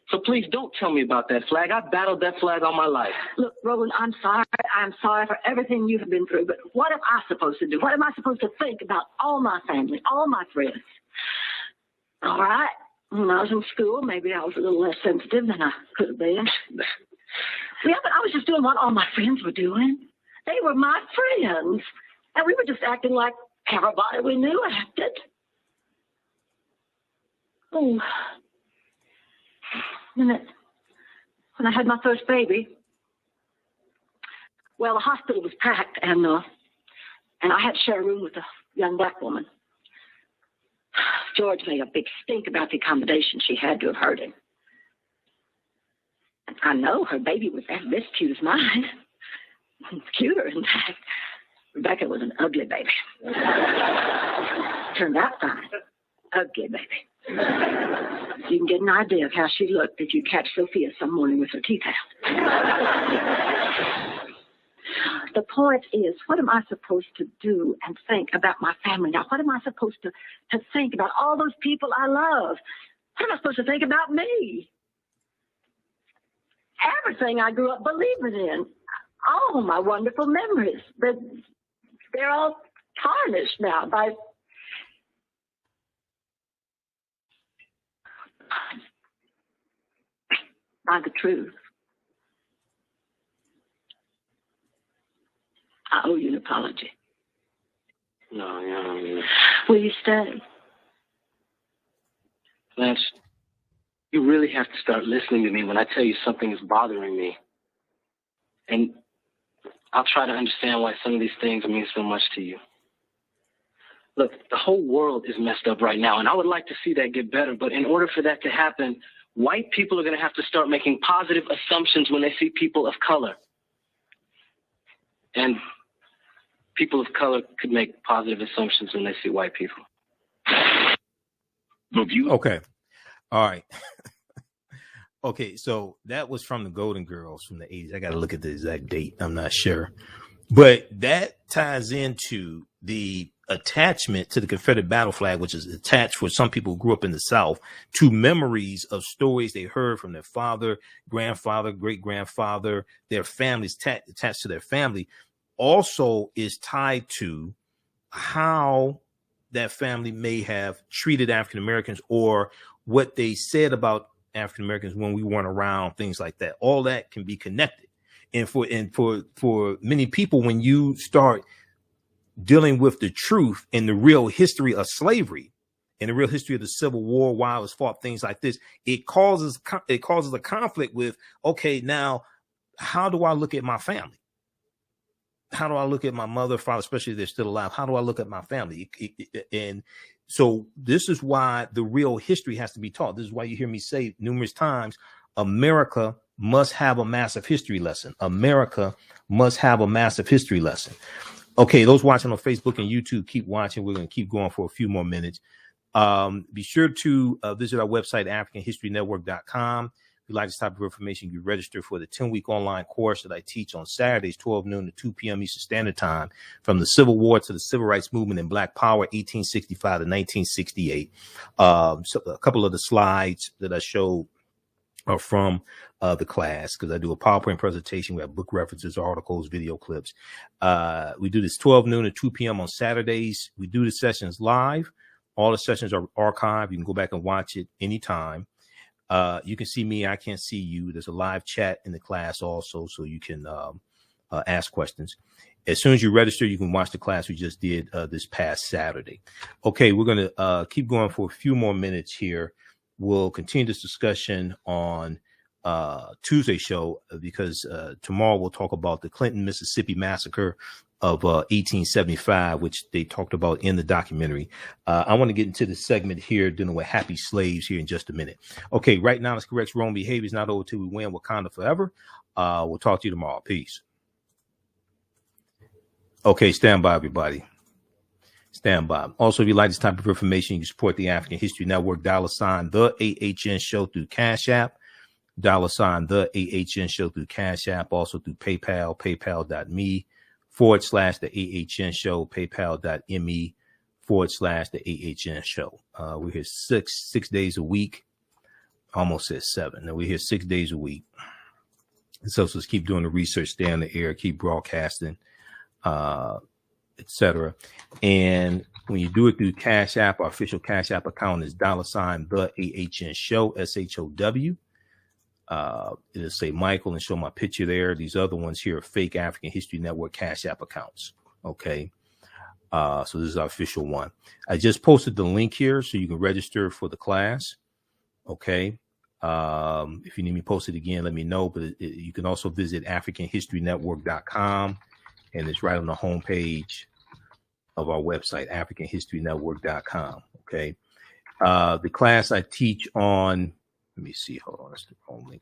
Speaker 18: So please don't tell me about that flag. I've battled that flag all my life.
Speaker 11: Look, Roland, I'm sorry. I'm sorry for everything you have been through. But what am I supposed to do? What am I supposed to think about all my family, all my friends? All right. When I was in school, maybe I was a little less sensitive than I could have been. Yeah, but I was just doing what all my friends were doing. They were my friends. And we were just acting like everybody we knew acted. Oh, when I had my first baby, well, the hospital was packed, and I had to share a room with a young black woman. George made a big stink about the accommodation. She had to have heard him. I know her baby was as cute as mine. Cuter, in fact. Rebecca was an ugly baby. Turned out fine. Ugly baby. You can get an idea of how she looked if you catch Sophia some morning with her teeth out. The point is, what am I supposed to do and think about my family now? What am I supposed to think about all those people I love? What am I supposed to think about me? Everything I grew up believing in, all my wonderful memories, they're all tarnished now by the truth. I owe you an apology.
Speaker 18: No.
Speaker 11: Will you stay?
Speaker 18: Blanche, you really have to start listening to me when I tell you something is bothering me. And I'll try to understand why some of these things mean so much to you. Look, the whole world is messed up right now, and I would like to see that get better. But in order for that to happen, white people are going to have to start making positive assumptions when they see people of color. And people of color could make positive assumptions when they see white people.
Speaker 1: Okay. All right. Okay, so that was from the Golden Girls from the 80s. I got to look at the exact date. I'm not sure. But that ties into the attachment to the Confederate battle flag, which is attached for some people who grew up in the South to memories of stories they heard from their father, grandfather, great-grandfather, their families attached to their family, also is tied to how that family may have treated African Americans or what they said about African Americans when we weren't around, things like that. All that can be connected. And for many people, when you start dealing with the truth and the real history of slavery and the real history of the Civil War, why it was fought, things like this, it causes a conflict with, okay, now how do I look at my family? How do I look at my mother, father, especially if they're still alive? How do I look at my family? And so this is why the real history has to be taught. This is why you hear me say numerous times, America must have a massive history lesson. America must have a massive history lesson. Okay, those watching on Facebook and YouTube, keep watching. We're going to keep going for a few more minutes. Be sure to visit our website, AfricanHistoryNetwork.com. If you'd like this type of information, you register for the 10-week online course that I teach on Saturdays, 12 noon to 2 p.m. Eastern Standard Time, from the Civil War to the Civil Rights Movement and Black Power, 1865 to 1968. So a couple of the slides that I showed are from the class, because I do a PowerPoint presentation. We have book references, articles, video clips. We do this 12 noon to 2 p.m. on Saturdays. We do the sessions live. All the sessions are archived. You can go back and watch it anytime. You can see me. I can't see you. There's a live chat in the class also, so you can ask questions. As soon as you register, you can watch the class we just did this past Saturday. Okay, we're going to keep going for a few more minutes here. We'll continue this discussion on Tuesday's show, because tomorrow we'll talk about the Clinton, Mississippi massacre of 1875, which they talked about in the documentary. I want to get into the segment here dealing with happy slaves here in just a minute. Okay, right now, let's correct wrong behavior. Is not over till we win. Wakanda forever. We'll talk to you tomorrow. Peace. Okay, stand by, everybody. Stand by. Also, if you like this type of information, you can support the African History Network, $, the AHN show through Cash App, $, the AHN show through Cash App, also through PayPal, paypal.me/the AHN show, paypal.me/the AHN show. We're here six days a week. Almost said 7. Now we're here 6 days a week. So let's keep doing the research, stay on the air, keep broadcasting, etc. And when you do it through Cash App, our official Cash App account is $, the AHN show, SHOW. It'll say Michael and show my picture there. These other ones here are fake African History Network Cash App accounts. Okay. So this is our official one. I just posted the link here so you can register for the class. Okay. If you need me to post it again, let me know. But you can also visit AfricanHistoryNetwork.com, and it's right on the homepage of our website, AfricanHistoryNetwork.com. Okay. The class I teach on, let me see. Hold on. That's the wrong link.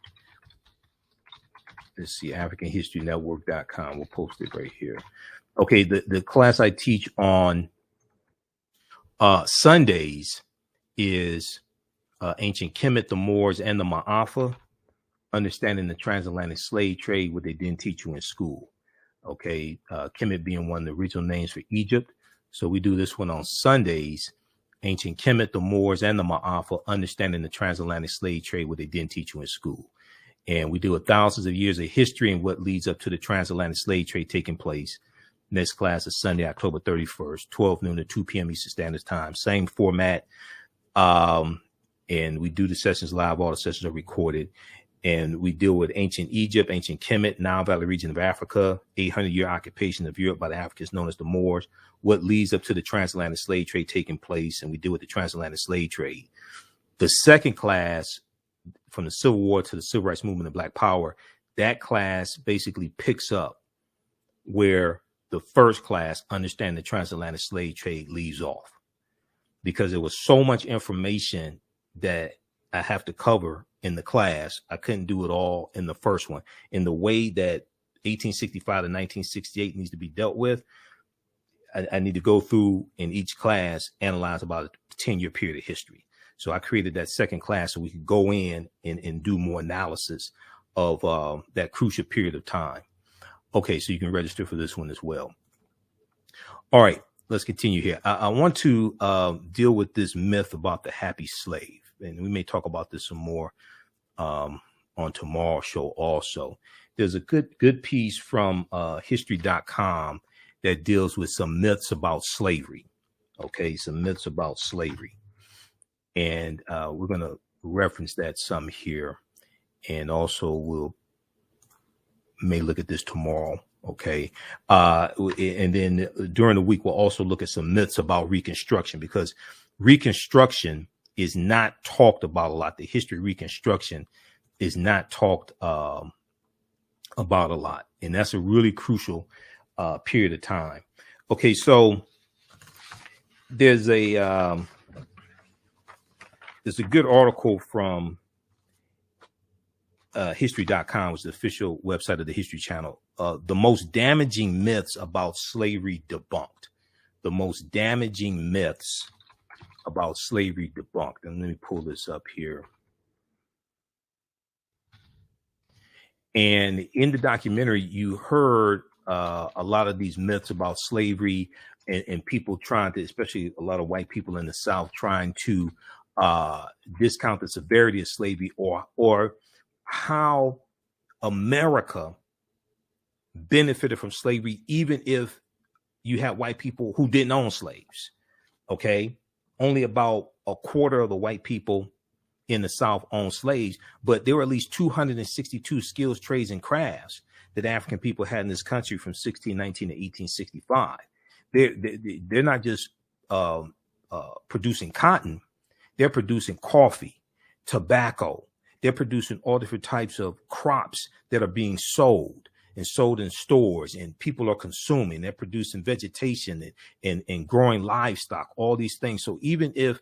Speaker 1: Let's see. AfricanHistoryNetwork.com. We'll post it right here. Okay. The class I teach on Sundays is Ancient Kemet, the Moors, and the Ma'afa, understanding the transatlantic slave trade, what they didn't teach you in school. Okay. Kemet being one of the original names for Egypt. So we do this one on Sundays. Ancient Kemet, the Moors, and the Ma'afa, understanding the transatlantic slave trade, what they didn't teach you in school. And we deal with thousands of years of history and what leads up to the transatlantic slave trade taking place. Next class is Sunday, October 31st, 12 noon to 2 p.m. Eastern Standard Time. Same format. And we do the sessions live. All the sessions are recorded. And we deal with ancient Egypt, ancient Kemet, Nile Valley region of Africa, 800-year occupation of Europe by the Africans known as the Moors, what leads up to the transatlantic slave trade taking place. And we deal with the transatlantic slave trade. The second class, from the Civil War to the Civil Rights Movement and Black Power, that class basically picks up where the first class, Understanding the Transatlantic Slave Trade, leaves off. Because there was so much information that I have to cover in the class, I couldn't do it all in the first one. In the way that 1865 to 1968 needs to be dealt with, I need to go through in each class, analyze about a 10-year period of history. So I created that second class so we could go in and do more analysis of that crucial period of time. Okay, so you can register for this one as well. All right, let's continue here. I want to deal with this myth about the happy slave. And we may talk about this some more on tomorrow's show also. There's a good piece from history.com that deals with some myths about slavery. Okay, some myths about slavery. And we're going to reference that some here. And also we'll may look at this tomorrow. Okay. And then during the week, we'll also look at some myths about Reconstruction, because Reconstruction is not talked about a lot. The history of Reconstruction is not talked about a lot. And that's a really crucial period of time. Okay. So there's a good article from history.com, which is the official website of the History Channel. The most damaging myths about slavery debunked. The most damaging myths about slavery debunked. And let me pull this up here. And in the documentary, you heard a lot of these myths about slavery and people trying to, especially a lot of white people in the South, trying to discount the severity of slavery or how America benefited from slavery, even if you had white people who didn't own slaves. Okay. Only about a quarter of the white people in the South owned slaves, but there were at least 262 skills, trades, and crafts that African people had in this country from 1619 to 1865. They're not just producing cotton. They're producing coffee, tobacco. They're producing all different types of crops that are being sold in stores, and people are consuming. They're producing vegetation and growing livestock, all these things. So even if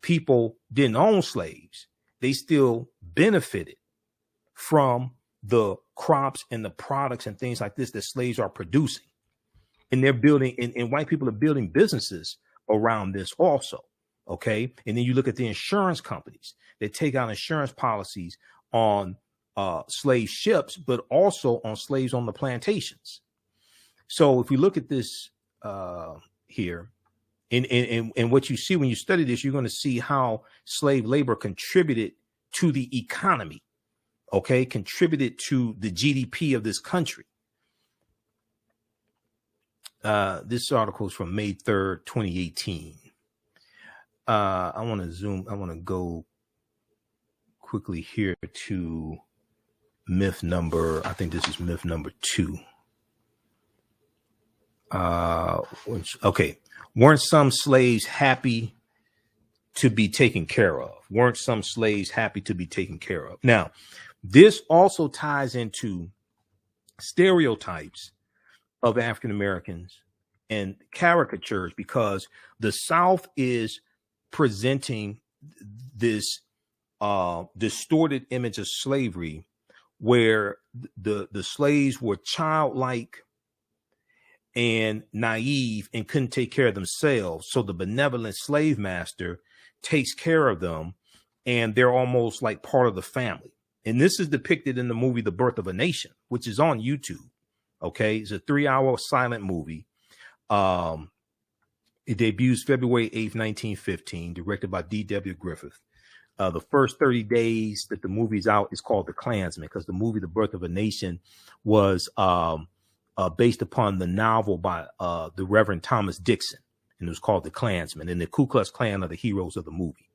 Speaker 1: people didn't own slaves, they still benefited from the crops and the products and things like this that slaves are producing. And they're building, and white people are building businesses around this also. Okay. And then you look at the insurance companies that take out insurance policies on slave ships, but also on slaves on the plantations. So if we look at this here, and what you see when you study this, you're going to see how slave labor contributed to the economy. Okay. Contributed to the GDP of this country. This article is from May 3rd, 2018. I want to go quickly here to myth number, I think this is myth number 2. Okay. Weren't some slaves happy to be taken care of? Weren't some slaves happy to be taken care of? Now, this also ties into stereotypes of African Americans and caricatures, because the South is presenting this distorted image of slavery where the slaves were childlike and naive and couldn't take care of themselves. So the benevolent slave master takes care of them, and they're almost like part of the family. And this is depicted in the movie The Birth of a Nation, which is on YouTube. Okay. It's a 3-hour silent movie. It debuts February 8th, 1915, directed by D.W. Griffith. The first 30 days that the movie's out is called The Klansman, because the movie The Birth of a Nation was based upon the novel by the Reverend Thomas Dixon, and it was called The Klansman, and the Ku Klux Klan are the heroes of the movie.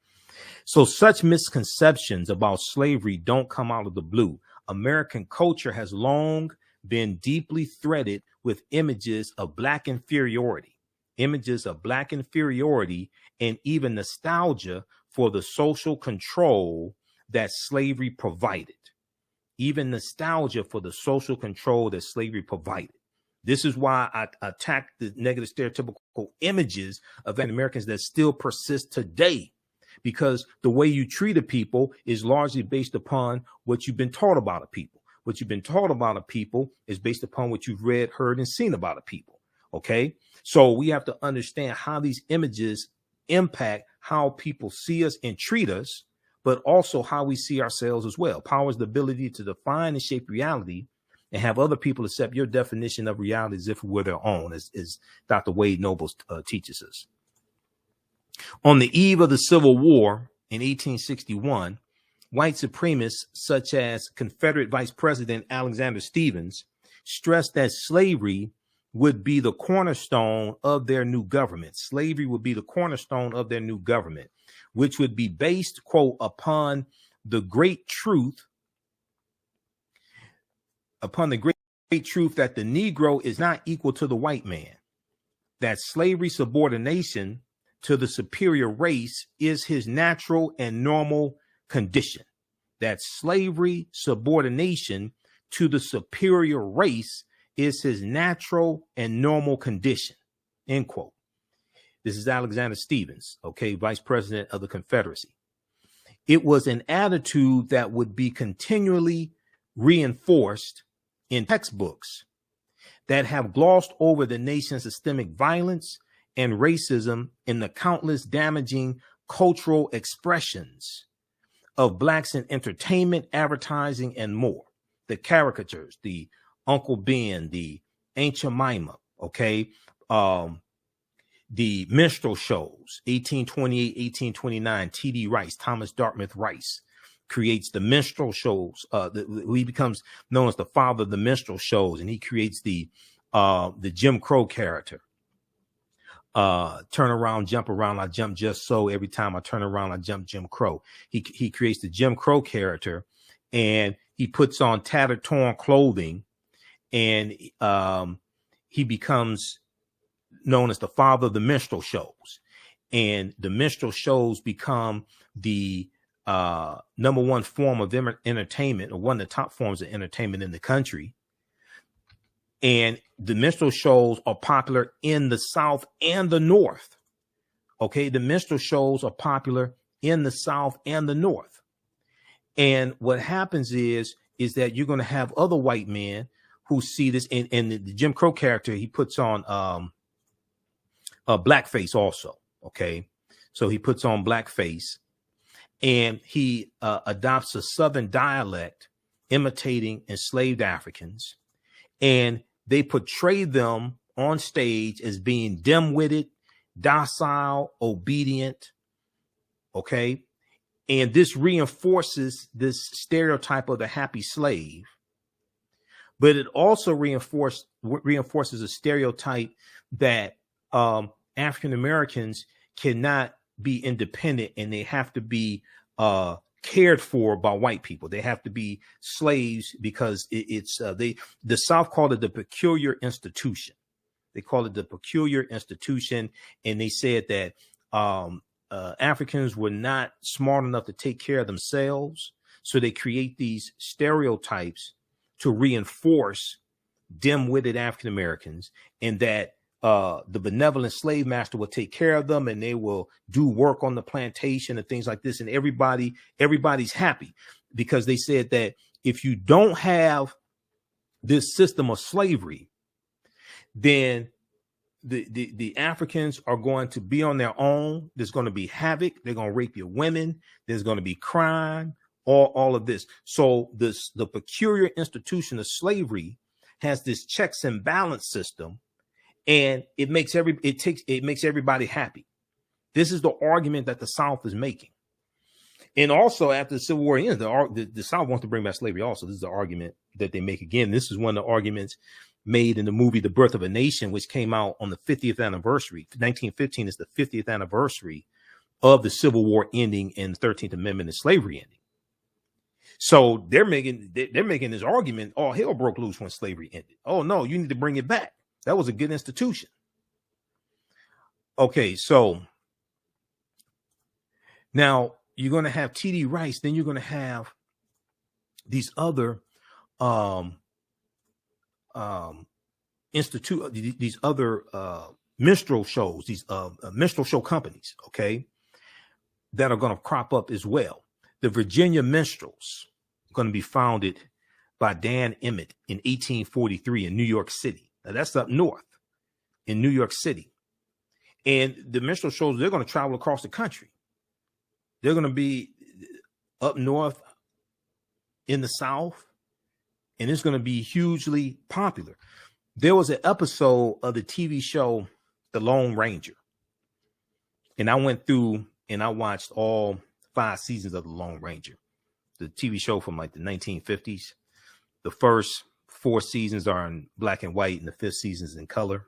Speaker 1: So such misconceptions about slavery don't come out of the blue. American culture has long been deeply threaded with images of Black inferiority, and even nostalgia for the social control that slavery provided. This is why I attack the negative stereotypical images of African Americans that still persist today, because the way you treat a people is largely based upon what you've been taught about a people. What you've been taught about a people is based upon what you've read, heard, and seen about a people. Okay. So we have to understand how these images impact how people see us and treat us, but also how we see ourselves as well. Power is the ability to define and shape reality and have other people accept your definition of reality as if it were their own, as Dr. Wade Noble teaches us. On the eve of the Civil War in 1861, white supremacists such as Confederate Vice President Alexander Stephens stressed that slavery would be the cornerstone of their new government. Slavery would be the cornerstone of their new government, which would be based, quote, upon the great truth, that the Negro is not equal to the white man, that slavery subordination to the superior race is his natural and normal condition, that slavery subordination to the superior race is his natural and normal condition, end quote. This is Alexander Stephens, okay, Vice President of the Confederacy. It was an attitude that would be continually reinforced in textbooks that have glossed over the nation's systemic violence and racism in the countless damaging cultural expressions of blacks in entertainment, advertising, and more. The caricatures, the Uncle Ben, the Aunt Jemima, okay, the minstrel shows, 1828, 1829, T.D. Rice, Thomas Dartmouth Rice creates the minstrel shows. He becomes known as the father of the minstrel shows, and he creates the Jim Crow character. Turn around, jump around, I jump just so. Every time I turn around, I jump Jim Crow. He creates the Jim Crow character, and he puts on tattered, torn clothing, and he becomes known as the father of the minstrel shows. And the minstrel shows become the number one form of entertainment, or one of the top forms of entertainment in the country. And the minstrel shows are popular in the South and the North. Okay, the minstrel shows are popular in the South and the North. And what happens is that you're going to have other white men who see this, and the Jim Crow character, he puts on a blackface also. Okay, so he puts on blackface, and he adopts a Southern dialect imitating enslaved Africans, and they portray them on stage as being dim-witted, docile, obedient. Okay, and this reinforces this stereotype of the happy slave, but it also reinforces a stereotype that African Americans cannot be independent, and they have to be cared for by white people. They have to be slaves because the South called it the peculiar institution. They call it the peculiar institution, and they said that Africans were not smart enough to take care of themselves, so they create these stereotypes to reinforce dim-witted African Americans, and that the benevolent slave master will take care of them, and they will do work on the plantation and things like this. And everybody's happy, because they said that if you don't have this system of slavery, then the Africans are going to be on their own. There's going to be havoc. They're going to rape your women. There's going to be crime, all of this. So the peculiar institution of slavery has this checks and balance system, and it makes everybody happy. This is the argument that the South is making. And also, after the Civil War ends, the South wants to bring back slavery also. This is the argument that they make again. This is one of the arguments made in the movie The Birth of a Nation, which came out on the 50th anniversary. 1915 is the 50th anniversary of the Civil War ending and the 13th Amendment and slavery ending. So they're making this argument, all hell broke loose when slavery ended. Oh, no, you need to bring it back. That was a good institution. Okay, so now you're going to have T.D. Rice, then you're going to have these other these other minstrel shows, these minstrel show companies, okay, that are going to crop up as well. The Virginia Minstrels are going to be founded by Dan Emmett in 1843 in New York City. Now that's up north in New York City. And the minstrel shows, they're going to travel across the country. They're going to be up north in the South, and it's going to be hugely popular. There was an episode of the TV show The Lone Ranger, and I went through and I watched all 5 seasons of The Lone Ranger, the TV show from like the 1950s. The first 4 seasons are in black and white and the 5th season is in color.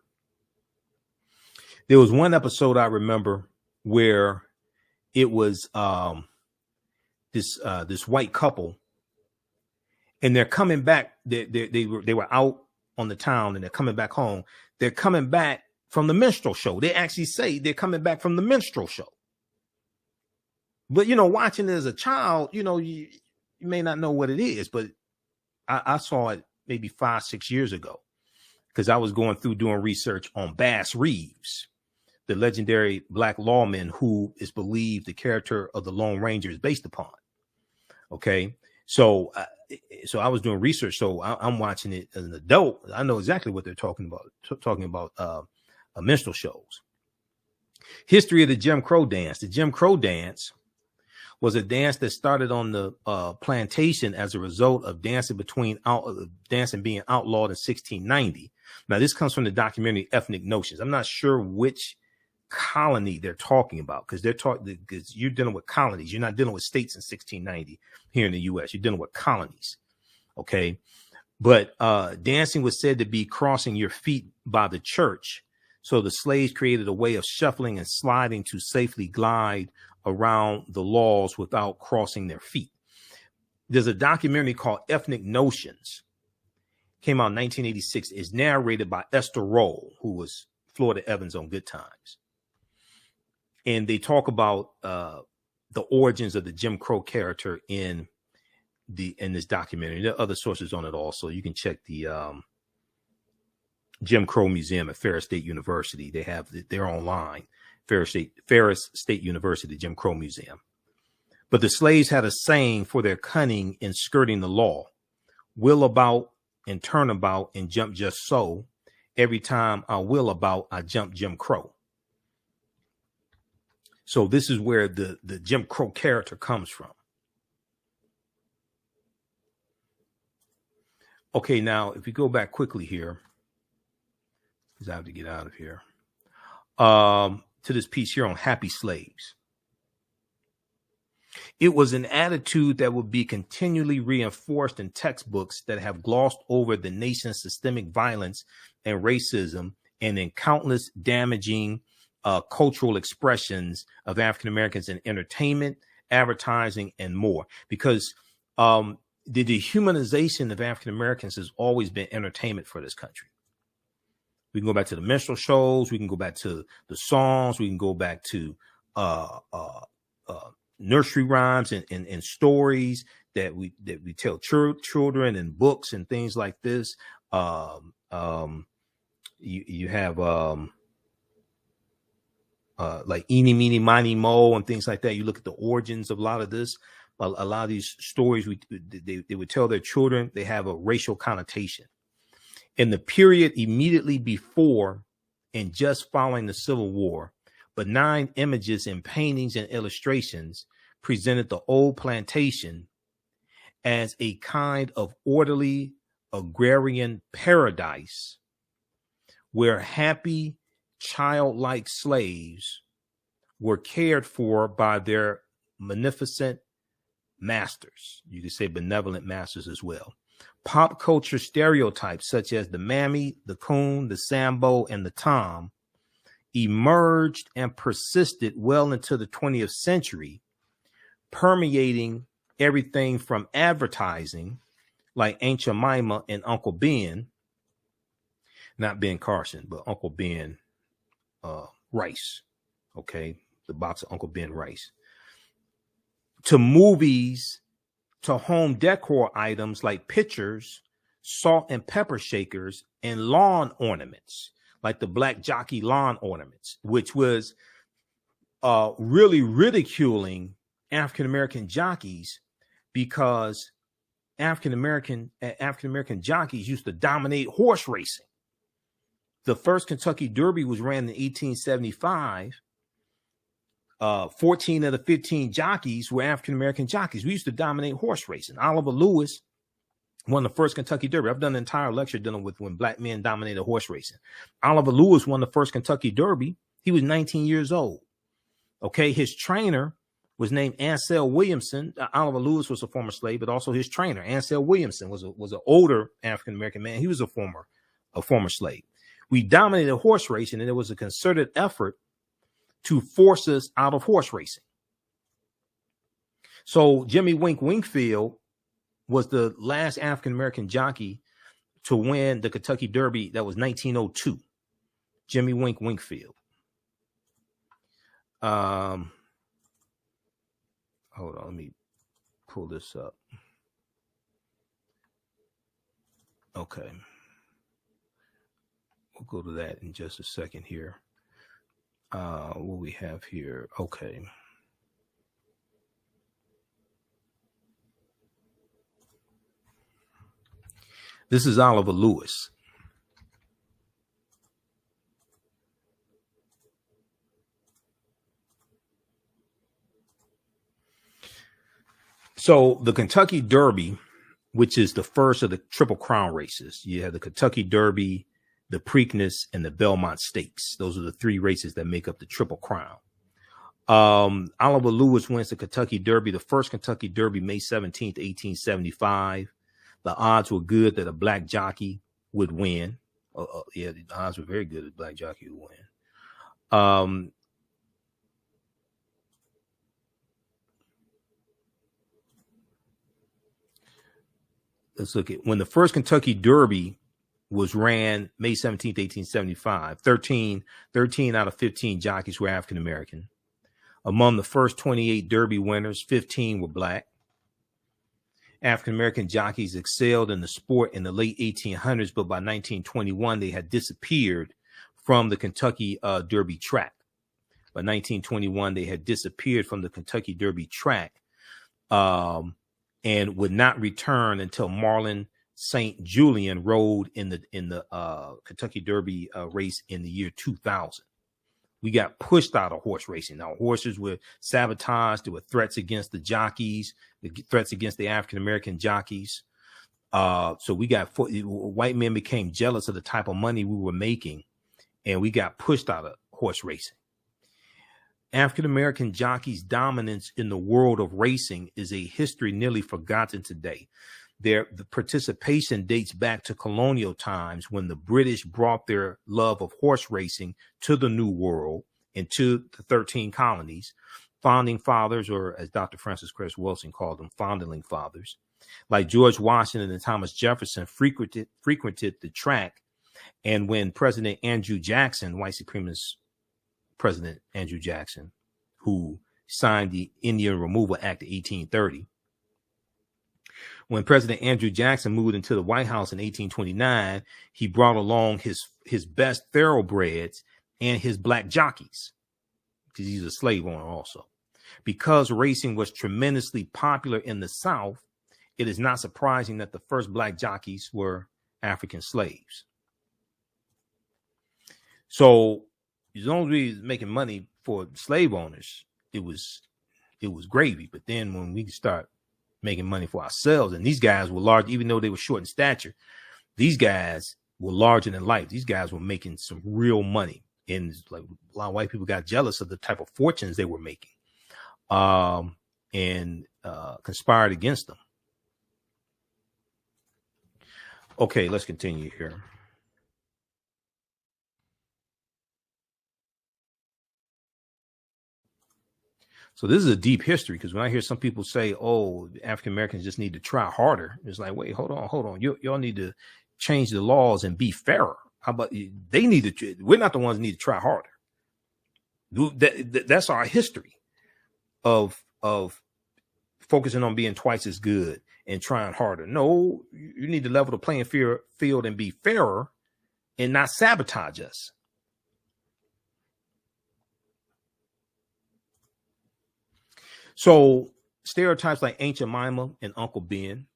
Speaker 1: There was one episode I remember where it was this white couple, and they're coming back. They were out on the town, and they're coming back home. They're coming back from the minstrel show. They actually say they're coming back from the minstrel show. But, you know, watching it as a child, you know, you may not know what it is, but I saw it maybe 5-6 years ago because I was going through doing research on Bass Reeves, the legendary black lawman who is believed the character of the Lone Ranger is based upon. Okay. So I was doing research. So I'm watching it as an adult. I know exactly what they're talking about, minstrel shows. History of the Jim Crow dance. The Jim Crow dance was a dance that started on the plantation as a result of dancing being outlawed in 1690. Now, this comes from the documentary Ethnic Notions. I'm not sure which colony they're talking about because because you're dealing with colonies. You're not dealing with states in 1690 here in the U.S. You're dealing with colonies. Okay. But dancing was said to be crossing your feet by the church. So the slaves created a way of shuffling and sliding to safely glide around the laws without crossing their feet. There's a documentary called Ethnic Notions. Came out in 1986. It's narrated by Esther Roll, who was Florida Evans on Good Times. And they talk about the origins of the Jim Crow character in this documentary. There are other sources on it also. You can check the Jim Crow Museum at Ferris State University. They're online. Ferris State University, Jim Crow Museum. But the slaves had a saying for their cunning in skirting the law: will about and turn about and jump just so. Every time I will about, I jump Jim Crow. So this is where the Jim Crow character comes from. Okay, now if we go back quickly here, because I have to get out of here, to this piece here on happy slaves. It was an attitude that would be continually reinforced in textbooks that have glossed over the nation's systemic violence and racism, and in countless damaging cultural expressions of African Americans in entertainment, advertising, and more. Because the dehumanization of African Americans has always been entertainment for this country. We can go back to the minstrel shows. We can go back to the songs. We can go back to nursery rhymes and stories that we tell children and books and things like this. You have like Eeny, Meeny, Miny, Mo and things like that. You look at the origins of a lot of this. A lot of these stories they would tell their children. They have a racial connotation. In the period immediately before and just following the Civil War, benign images and paintings and illustrations presented the old plantation as a kind of orderly agrarian paradise where happy, childlike slaves were cared for by their beneficent masters. You could say benevolent masters as well. Pop culture stereotypes such as the mammy, the coon, the sambo, and the tom emerged and persisted well into the 20th century, permeating everything from advertising like Aunt Jemima and Uncle Ben, not Ben Carson, but Uncle Ben Rice, okay, the box of Uncle Ben Rice, to movies, to home decor items like pictures, salt and pepper shakers, and lawn ornaments, like the black jockey lawn ornaments, which was really ridiculing African-American jockeys because African-American jockeys used to dominate horse racing. The first Kentucky Derby was ran in 1875. 14 of the 15 jockeys were African-American jockeys. We used to dominate horse racing. Oliver Lewis won the first Kentucky Derby. I've done an entire lecture dealing with when black men dominated horse racing. Oliver Lewis won the first Kentucky Derby. He was 19 years old. Okay. His trainer was named Ansel Williamson. Oliver Lewis was a former slave, but also his trainer, Ansel Williamson, was an older African-American man. He was a former slave. We dominated horse racing, and there was a concerted effort to force us out of horse racing. So Jimmy Wink Wingfield was the last African-American jockey to win the Kentucky Derby. That was 1902. Jimmy Wink Wingfield. Hold on, let me pull this up. Okay. We'll go to that in just a second here. What we have here. Okay. This is Oliver Lewis. So the Kentucky Derby, which is the first of the Triple Crown races, you have the Kentucky Derby, the Preakness, and the Belmont Stakes. Those are the three races that make up the Triple Crown. Oliver Lewis wins the Kentucky Derby, the first Kentucky Derby, May 17th, 1875. The odds were good that a black jockey would win. Yeah, the odds were very good that a black jockey would win. Let's look at when the first Kentucky Derby was ran May 17th, 1875. 13 out of 15 jockeys were African American. Among the first 28 Derby winners, 15 were black. African American jockeys excelled in the sport in the late 1800s, but by 1921 they had disappeared from the Kentucky Derby track. By 1921 they had disappeared from the Kentucky Derby track. And would not return until Marlon St. Julian rode in the Kentucky Derby race in the year 2000. We got pushed out of horse racing. Our horses were sabotaged. There were threats against the jockeys, the threats against the African-American jockeys. So we got white men became jealous of the type of money we were making, and we got pushed out of horse racing. African-American jockeys' dominance in the world of racing is a history nearly forgotten today. The participation dates back to colonial times when the British brought their love of horse racing to the New World and to the 13 colonies. Founding fathers, or as Dr. Francis Cress Wilson called them, foundling fathers, like George Washington and Thomas Jefferson frequented the track. And when President Andrew Jackson, white supremacist President Andrew Jackson, who signed the Indian Removal Act of 1830. When President Andrew Jackson moved into the White House in 1829, he brought along his best thoroughbreds and his black jockeys, because he's a slave owner also. Because racing was tremendously popular in the South, it is not surprising that the first black jockeys were African slaves. So as long as we was making money for slave owners, it was gravy. But then when we start making money for ourselves, and these guys were large, even though they were short in stature, these guys were larger than life. These guys were making some real money. And like a lot of white people got jealous of the type of fortunes they were making, and conspired against them. Okay, let's continue here. So this is a deep history, because when I hear some people say, oh, African Americans just need to try harder, it's like, wait, hold on. Y'all need to change the laws and be fairer. How about they need to? We're not the ones that need to try harder. That's our history of focusing on being twice as good and trying harder. No, you need to level the playing field and be fairer and not sabotage us. So stereotypes like Aunt Jemima and Uncle Ben,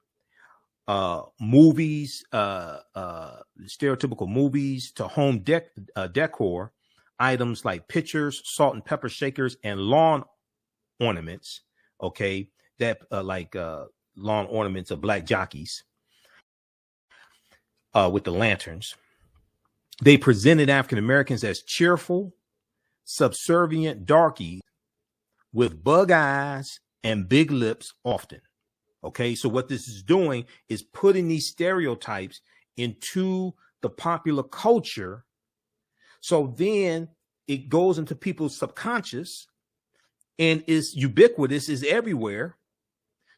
Speaker 1: movies, stereotypical movies to home decor items like pictures, salt and pepper shakers, and lawn ornaments. Okay, that lawn ornaments of black jockeys with the lanterns. They presented African Americans as cheerful, subservient darkies with bug eyes and big lips often. Okay, so what this is doing is putting these stereotypes into the popular culture. So then it goes into people's subconscious and is ubiquitous, is everywhere.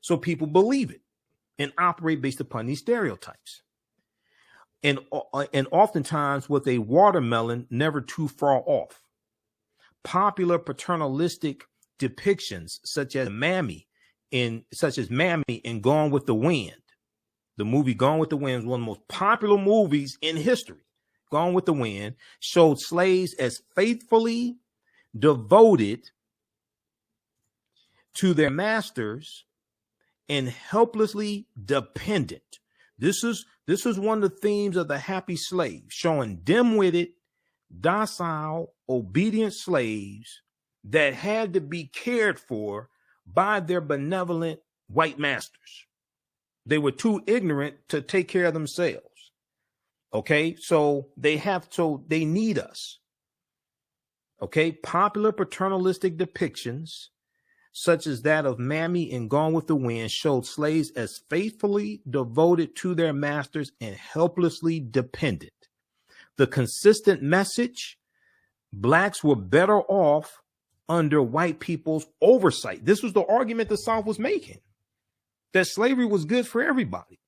Speaker 1: So people believe it and operate based upon these stereotypes. And oftentimes with a watermelon never too far off. Popular paternalistic depictions such as Mammy in Gone with the Wind. The movie Gone with the Wind is one of the most popular movies in history. Gone with the Wind showed slaves as faithfully devoted to their masters and helplessly dependent. This is one of the themes of The Happy Slave, showing dim-witted, docile, obedient slaves that had to be cared for by their benevolent white masters. They were too ignorant to take care of themselves. Okay, so they need us. Okay, popular paternalistic depictions such as that of Mammy in Gone with the Wind showed slaves as faithfully devoted to their masters and helplessly dependent. The consistent message, blacks were better off under white people's oversight. This was the argument the South was making, that slavery was good for everybody.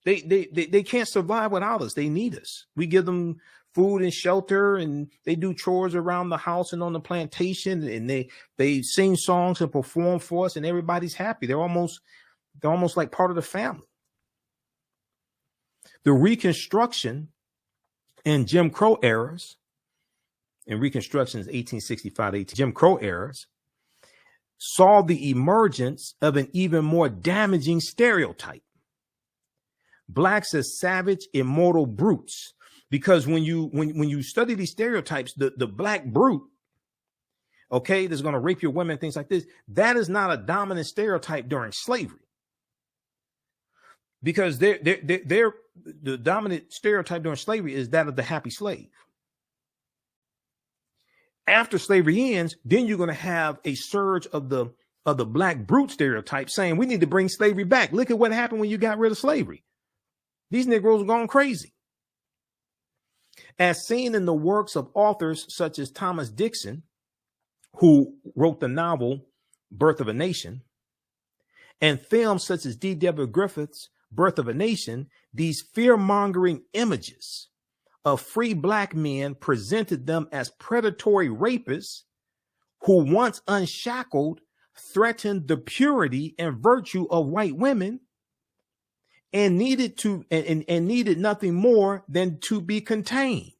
Speaker 1: They can't survive without us. They need us. We give them food and shelter, and they do chores around the house and on the plantation, and they sing songs and perform for us, and everybody's happy. They're almost like part of the family. The Reconstruction and Jim Crow eras, and Reconstruction is 1865 to 18, Jim Crow eras, saw the emergence of an even more damaging stereotype. Blacks as savage, immortal brutes. Because when you study these stereotypes, the black brute, okay, that's going to rape your women, things like this, that is not a dominant stereotype during slavery. Because the dominant stereotype during slavery is that of the happy slave. After slavery ends, then you're going to have a surge of the black brute stereotype saying we need to bring slavery back. Look at what happened when you got rid of slavery. These Negroes are going crazy. As seen in the works of authors such as Thomas Dixon, who wrote the novel Birth of a Nation, and films such as D.W. Griffith's Birth of a Nation, these fear-mongering images of free black men presented them as predatory rapists who, once unshackled, threatened the purity and virtue of white women and needed nothing more than to be contained.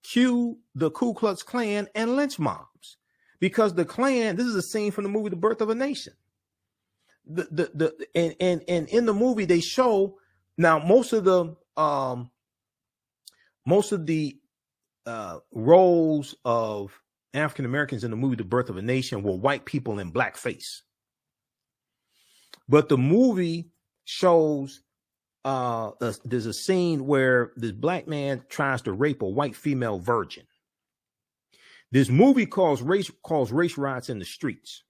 Speaker 1: Cue the Ku Klux Klan and lynch mobs, because the Klan, this is a scene from the movie The Birth of a Nation. And in the movie they show now most of the roles of African Americans in the movie The Birth of a Nation were white people in blackface. But the movie shows there's a scene where this black man tries to rape a white female virgin. This movie calls race riots in the streets.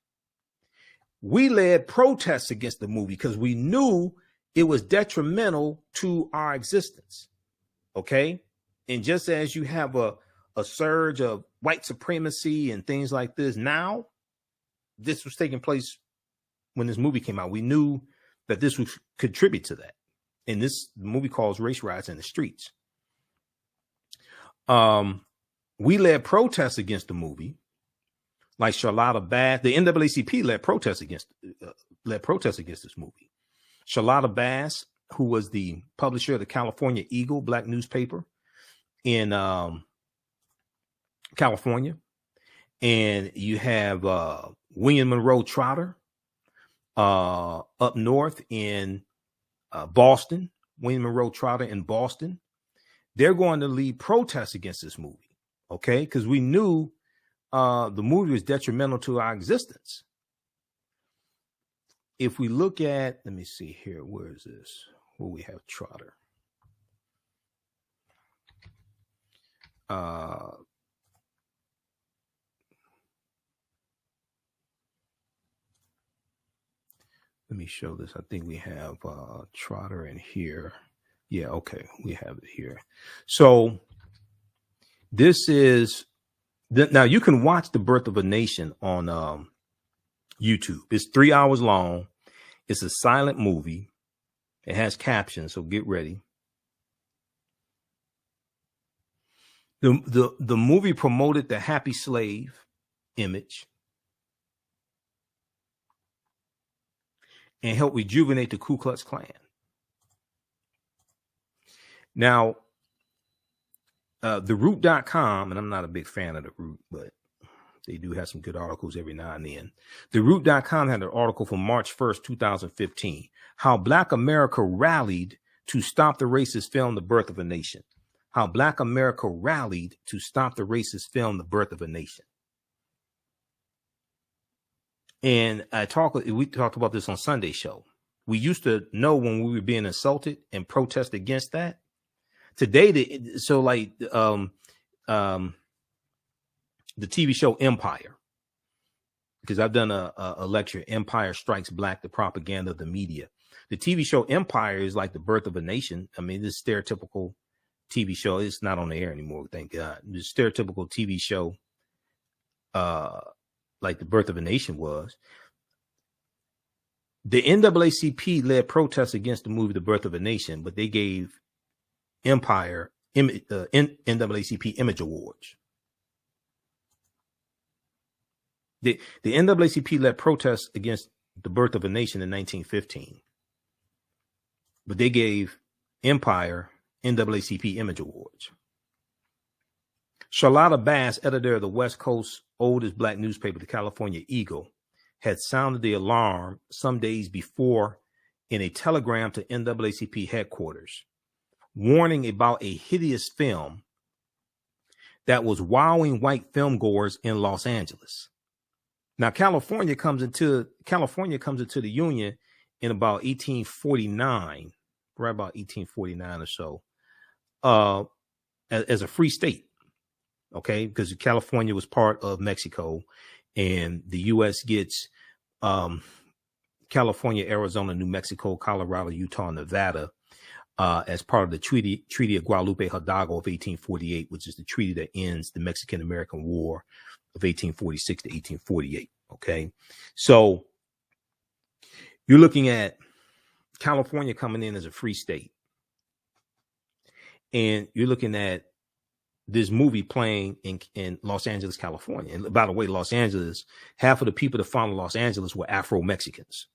Speaker 1: We led protests against the movie because we knew it was detrimental to our existence. Okay. And just as you have a surge of white supremacy and things like this now, this was taking place when this movie came out. We knew that this would contribute to that. And this movie calls race riots in the streets. We led protests against the movie, like Charlotta Bass. The NAACP led protests against this movie. Charlotta Bass, who was the publisher of the California Eagle, black newspaper in California, and you have William Monroe Trotter up north in Boston. William Monroe Trotter in Boston. They're going to lead protests against this movie. Okay, because we knew the movie was detrimental to our existence. If we look at, let me see here, where is this? Where we have Trotter. Let me show this. I think we have Trotter in here. Yeah, okay. We have it here. So this is now you can watch The Birth of a Nation on YouTube. It's 3 hours long. It's a silent movie. It has captions, so get ready. The movie promoted the happy slave image and helped rejuvenate the Ku Klux Klan. Now, TheRoot.com, and I'm not a big fan of The Root, but they do have some good articles every now and then. TheRoot.com had an article from March 1st, 2015, how Black America rallied to stop the racist film, The Birth of a Nation. How Black America rallied to stop the racist film, The Birth of a Nation. And we talked about this on Sunday show. We used to know when we were being insulted and protest against that. Today, the TV show Empire, because I've done a lecture, Empire Strikes Black, the propaganda of the media. The TV show Empire is like The Birth of a Nation. I mean, this stereotypical TV show. It's not on the air anymore, thank God. This stereotypical TV show, like The Birth of a Nation was. The NAACP led protests against the movie The Birth of a Nation, but they gave Empire NAACP Image Awards. The NAACP led protests against The Birth of a Nation in 1915, but they gave Empire NAACP Image Awards. Charlotta Bass, editor of the West Coast's oldest black newspaper, the California Eagle, had sounded the alarm some days before in a telegram to NAACP headquarters, warning about a hideous film that was wowing white filmgoers in Los Angeles. Now, California comes into the Union in about 1849, right about 1849 or so, as a free state. Okay, because California was part of Mexico, and the U.S. gets California, Arizona, New Mexico, Colorado, Utah, Nevada as part of the Treaty of Guadalupe Hidalgo of 1848, which is the treaty that ends the Mexican-American War of 1846 to 1848. Okay, so you're looking at California coming in as a free state, and you're looking at this movie playing in Los Angeles, California. And by the way, Los Angeles, half of the people that founded Los Angeles were Afro-Mexicans.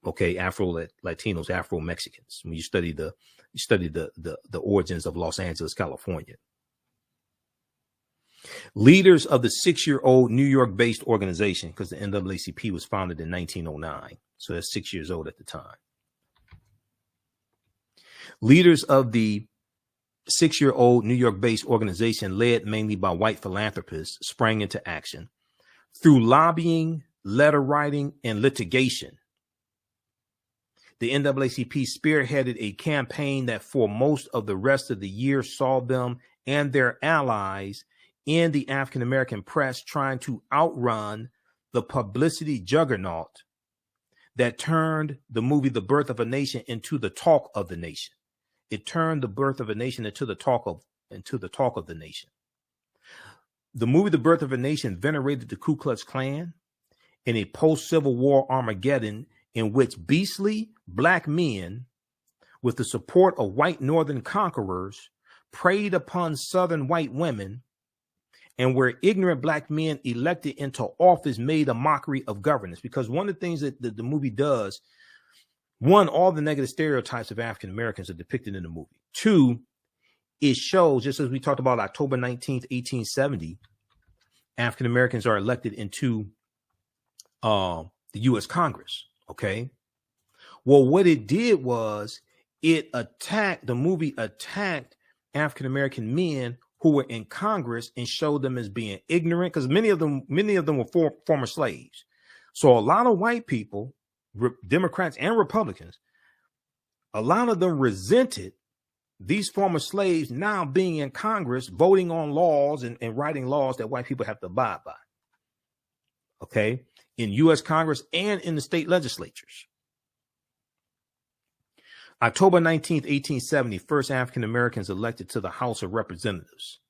Speaker 1: Okay, Afro-Latinos, Afro-Mexicans. When you study the origins of Los Angeles, California. Leaders of the 6-year-old New York-based organization, because the NAACP was founded in 1909, so that's 6 years old at the time. Leaders of the 6-year-old New York-based organization, led mainly by white philanthropists, sprang into action through lobbying, letter writing, and litigation. The NAACP spearheaded a campaign that for most of the rest of the year saw them and their allies in the African-American press trying to outrun the publicity juggernaut that turned the movie The Birth of a Nation into the talk of the nation. It turned The Birth of a Nation into the talk of the nation. The movie The Birth of a Nation venerated the Ku Klux Klan in a post-Civil War Armageddon in which beastly black men, with the support of white northern conquerors, preyed upon southern white women, and where ignorant black men elected into office made a mockery of governance. Because one of the things that the movie does, one, all the negative stereotypes of African Americans are depicted in the movie. Two, it shows, just as we talked about October 19th, 1870, African Americans are elected into the U.S. Congress. Okay. Well, what it did was the movie attacked African American men who were in Congress and showed them as being ignorant, because many of them were former slaves. So a lot of white people, Democrats and Republicans, a lot of them resented these former slaves now being in Congress, voting on laws and writing laws that white people have to abide by. Okay. In U.S. Congress and in the state legislatures. October 19th, 1870, first African Americans elected to the House of Representatives.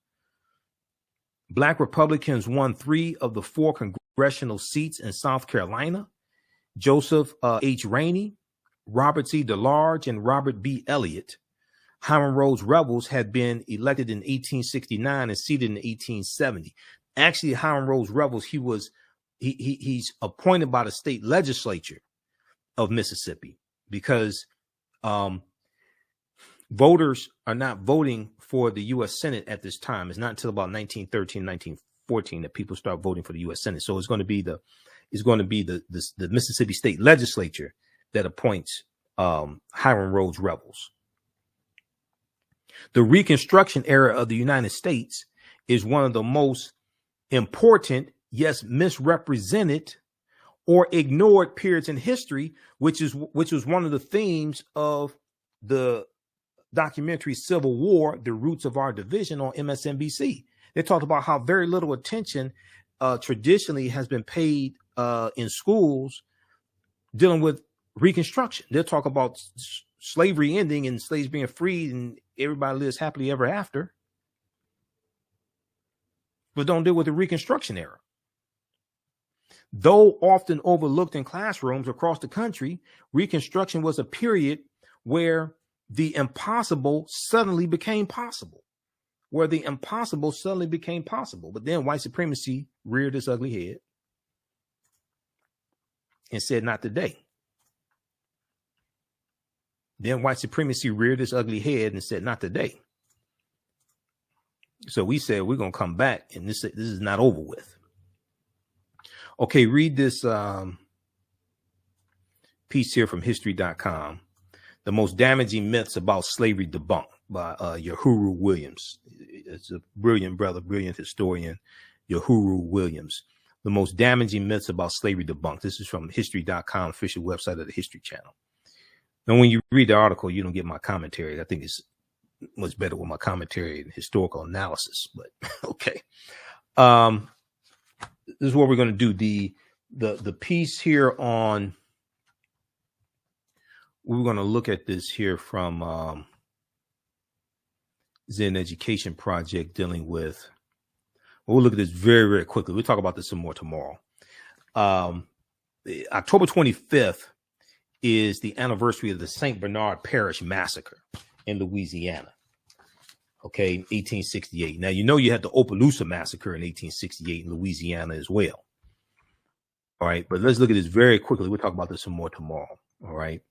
Speaker 1: Black Republicans won 3 of the 4 congressional seats in South Carolina. Joseph H. Rainey, Robert C. DeLarge, and Robert B. Elliott. Hiram Rhodes Revels had been elected in 1869 and seated in 1870. Actually, Hiram Rhodes Revels, he's appointed by the state legislature of Mississippi because voters are not voting for the U.S. Senate at this time. It's not until about 1913, 1914 that people start voting for the U.S. Senate. So it's going to be the Mississippi state legislature that appoints Hiram Rhodes Revels. The Reconstruction era of the United States is one of the most important, yes, misrepresented or ignored periods in history, which was one of the themes of the documentary Civil War, The Roots of Our Division on MSNBC. They talked about how very little attention traditionally has been paid in schools dealing with Reconstruction. They'll talk about slavery ending and slaves being freed and everybody lives happily ever after, but don't deal with the Reconstruction era. Though often overlooked in classrooms across the country, Reconstruction was a period where the impossible suddenly became possible. But then white supremacy reared its ugly head and said, not today. Then white supremacy reared its ugly head and said, not today. So we said, we're going to come back and this is not over with. Okay, read this piece here from history.com. The most damaging myths about slavery debunked by Uhuru Williams. It's a brilliant historian, Uhuru Williams. The most damaging myths about slavery debunked. This is from history.com, official website of the History Channel. And when you read the article, you don't get my commentary. I think it's much better with my commentary and historical analysis, but okay. This is what we're going to do. The piece here on, we're going to look at this here from Zen Education Project dealing with, we'll look at this very, very quickly. We'll talk about this some more tomorrow. October 25th is the anniversary of the St. Bernard Parish Massacre in Louisiana. Okay, 1868. Now, you know you had the Opelousas Massacre in 1868 in Louisiana as well. All right, but let's look at this very quickly. We'll talk about this some more tomorrow. All right.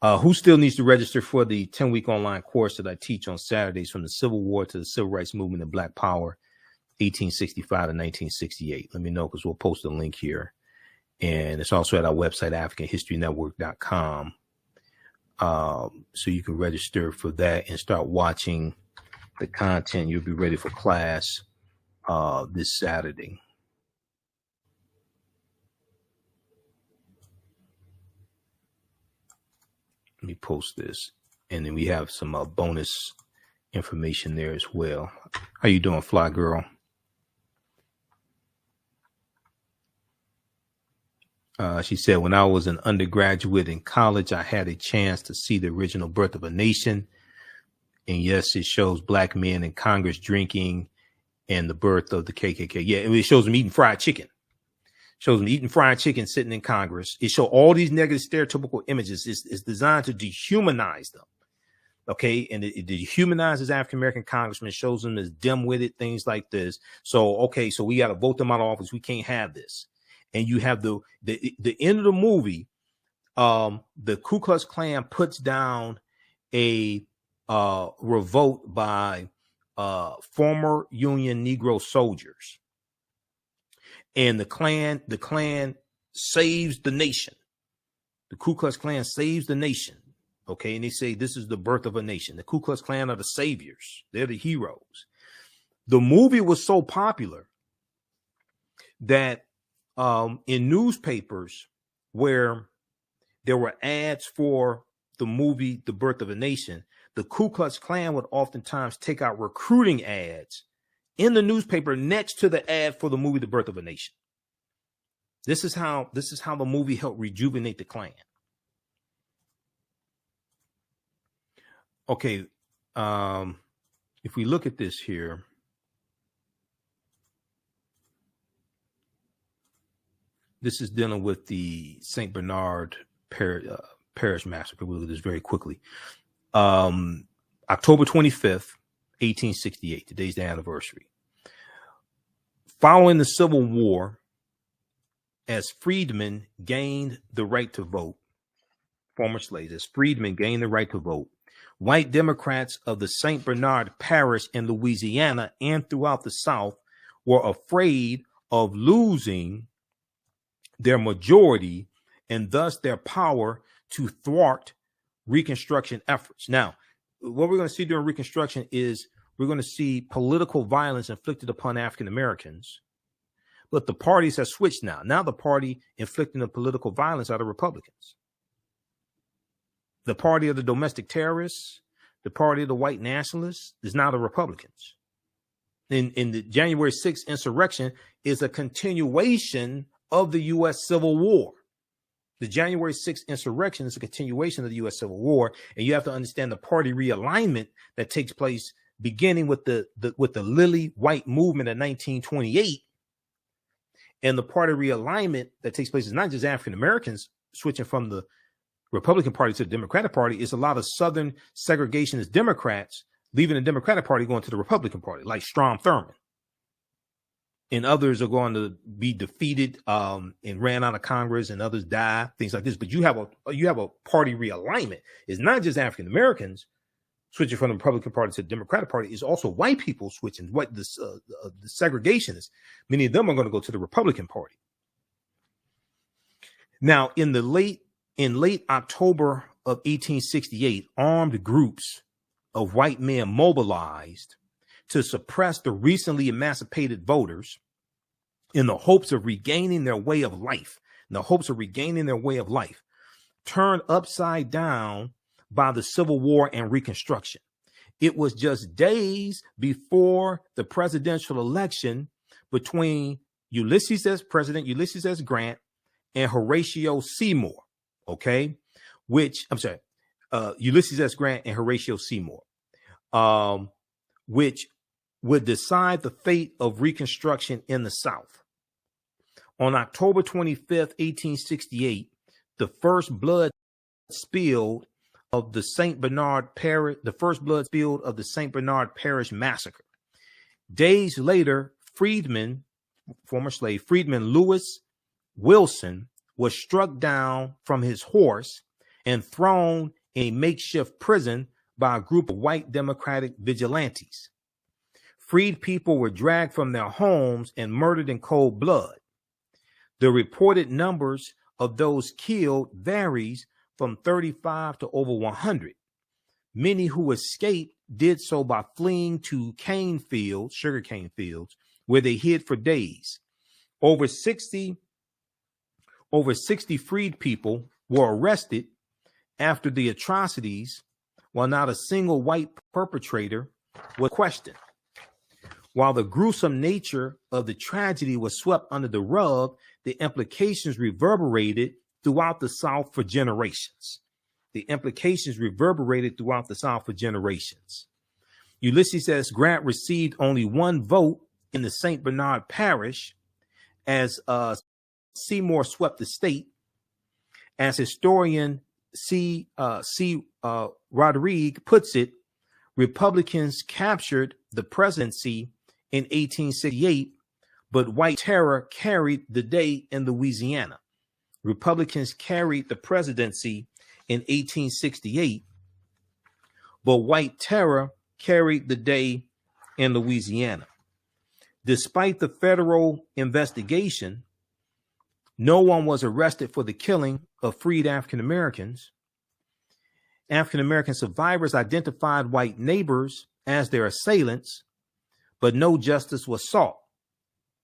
Speaker 1: Who still needs to register for the 10-week online course that I teach on Saturdays from the Civil War to the Civil Rights Movement and Black Power, 1865 to 1968? Let me know because we'll post a link here. And it's also at our website, AfricanHistoryNetwork.com. So you can register for that and start watching the content. You'll be ready for class this Saturday. Let me post this. And then we have some bonus information there as well. How you doing, Fly Girl? She said, when I was an undergraduate in college, I had a chance to see the original Birth of a Nation. And yes, it shows black men in Congress drinking and the birth of the KKK. Yeah, it shows them eating fried chicken. Shows them eating fried chicken sitting in Congress. It shows all these negative stereotypical images. It's designed to dehumanize them. Okay, and it dehumanizes African-American congressmen, shows them as dim-witted, things like this. So, okay, so we got to vote them out of office. We can't have this. And you have the end of the movie. The Ku Klux Klan puts down a revolt by former Union Negro soldiers, and the Klan saves the nation. The Ku Klux Klan saves the nation. Okay, and they say this is the birth of a nation. The Ku Klux Klan are the saviors. They're the heroes. The movie was so popular that in newspapers where there were ads for the movie The Birth of a Nation, the Ku Klux Klan would oftentimes take out recruiting ads in the newspaper next to the ad for the movie The Birth of a Nation. This is how the movie helped rejuvenate the Klan. Okay. If we look at this here, this is dealing with the St. Bernard Parish Massacre. We'll look at this very quickly. October 25th, 1868. Today's the anniversary. Following the Civil War, as freedmen gained the right to vote, former slaves, as freedmen gained the right to vote, white Democrats of the St. Bernard Parish in Louisiana and throughout the South were afraid of losing their majority and thus their power to thwart Reconstruction efforts. Now, what we're going to see during Reconstruction is we're going to see political violence inflicted upon African Americans, but the parties have switched now. Now the party inflicting the political violence are the Republicans. The party of the domestic terrorists, the party of the white nationalists is now the Republicans. In the January 6th insurrection is a continuation of the U.S. Civil War. The January 6th insurrection is a continuation of the U.S. Civil War, and you have to understand the party realignment that takes place beginning with the Lily White movement in 1928, and the party realignment that takes place is not just African Americans switching from the Republican Party to the Democratic Party. It's a lot of Southern segregationist Democrats leaving the Democratic Party going to the Republican Party, like Strom Thurmond. And others are going to be defeated and ran out of Congress, and others die, things like this. But you have a party realignment. It's not just African Americans switching from the Republican Party to the Democratic Party. It's also white people switching. The segregationists, many of them are going to go to the Republican Party. Now, in late October of 1868, armed groups of white men mobilized to suppress the recently emancipated voters in the hopes of regaining their way of life, turned upside down by the Civil War and Reconstruction. It was just days before the presidential election between President Ulysses S. Grant and Horatio Seymour, Ulysses S. Grant and Horatio Seymour, which would decide the fate of Reconstruction in the South. On October 25th, 1868, the first blood spilled of the St. Bernard Parish, Massacre. Days later, former slave Freedman Lewis Wilson was struck down from his horse and thrown in a makeshift prison by a group of white Democratic vigilantes. Freed people were dragged from their homes and murdered in cold blood. The reported numbers of those killed varies from 35 to over 100. Many who escaped did so by fleeing to sugarcane fields, where they hid for days. Over 60 freed people were arrested after the atrocities, while not a single white perpetrator was questioned. While the gruesome nature of the tragedy was swept under the rug, the implications reverberated throughout the South for generations. Ulysses S. Grant received only one vote in the St. Bernard Parish as Seymour swept the state. As historian C. Rodriguez puts it, Republicans captured the presidency in 1868, but white terror carried the day in Louisiana. Republicans carried the presidency in 1868, but white terror carried the day in Louisiana. Despite the federal investigation, no one was arrested for the killing of freed African Americans. African American survivors identified white neighbors as their assailants, but no justice was sought.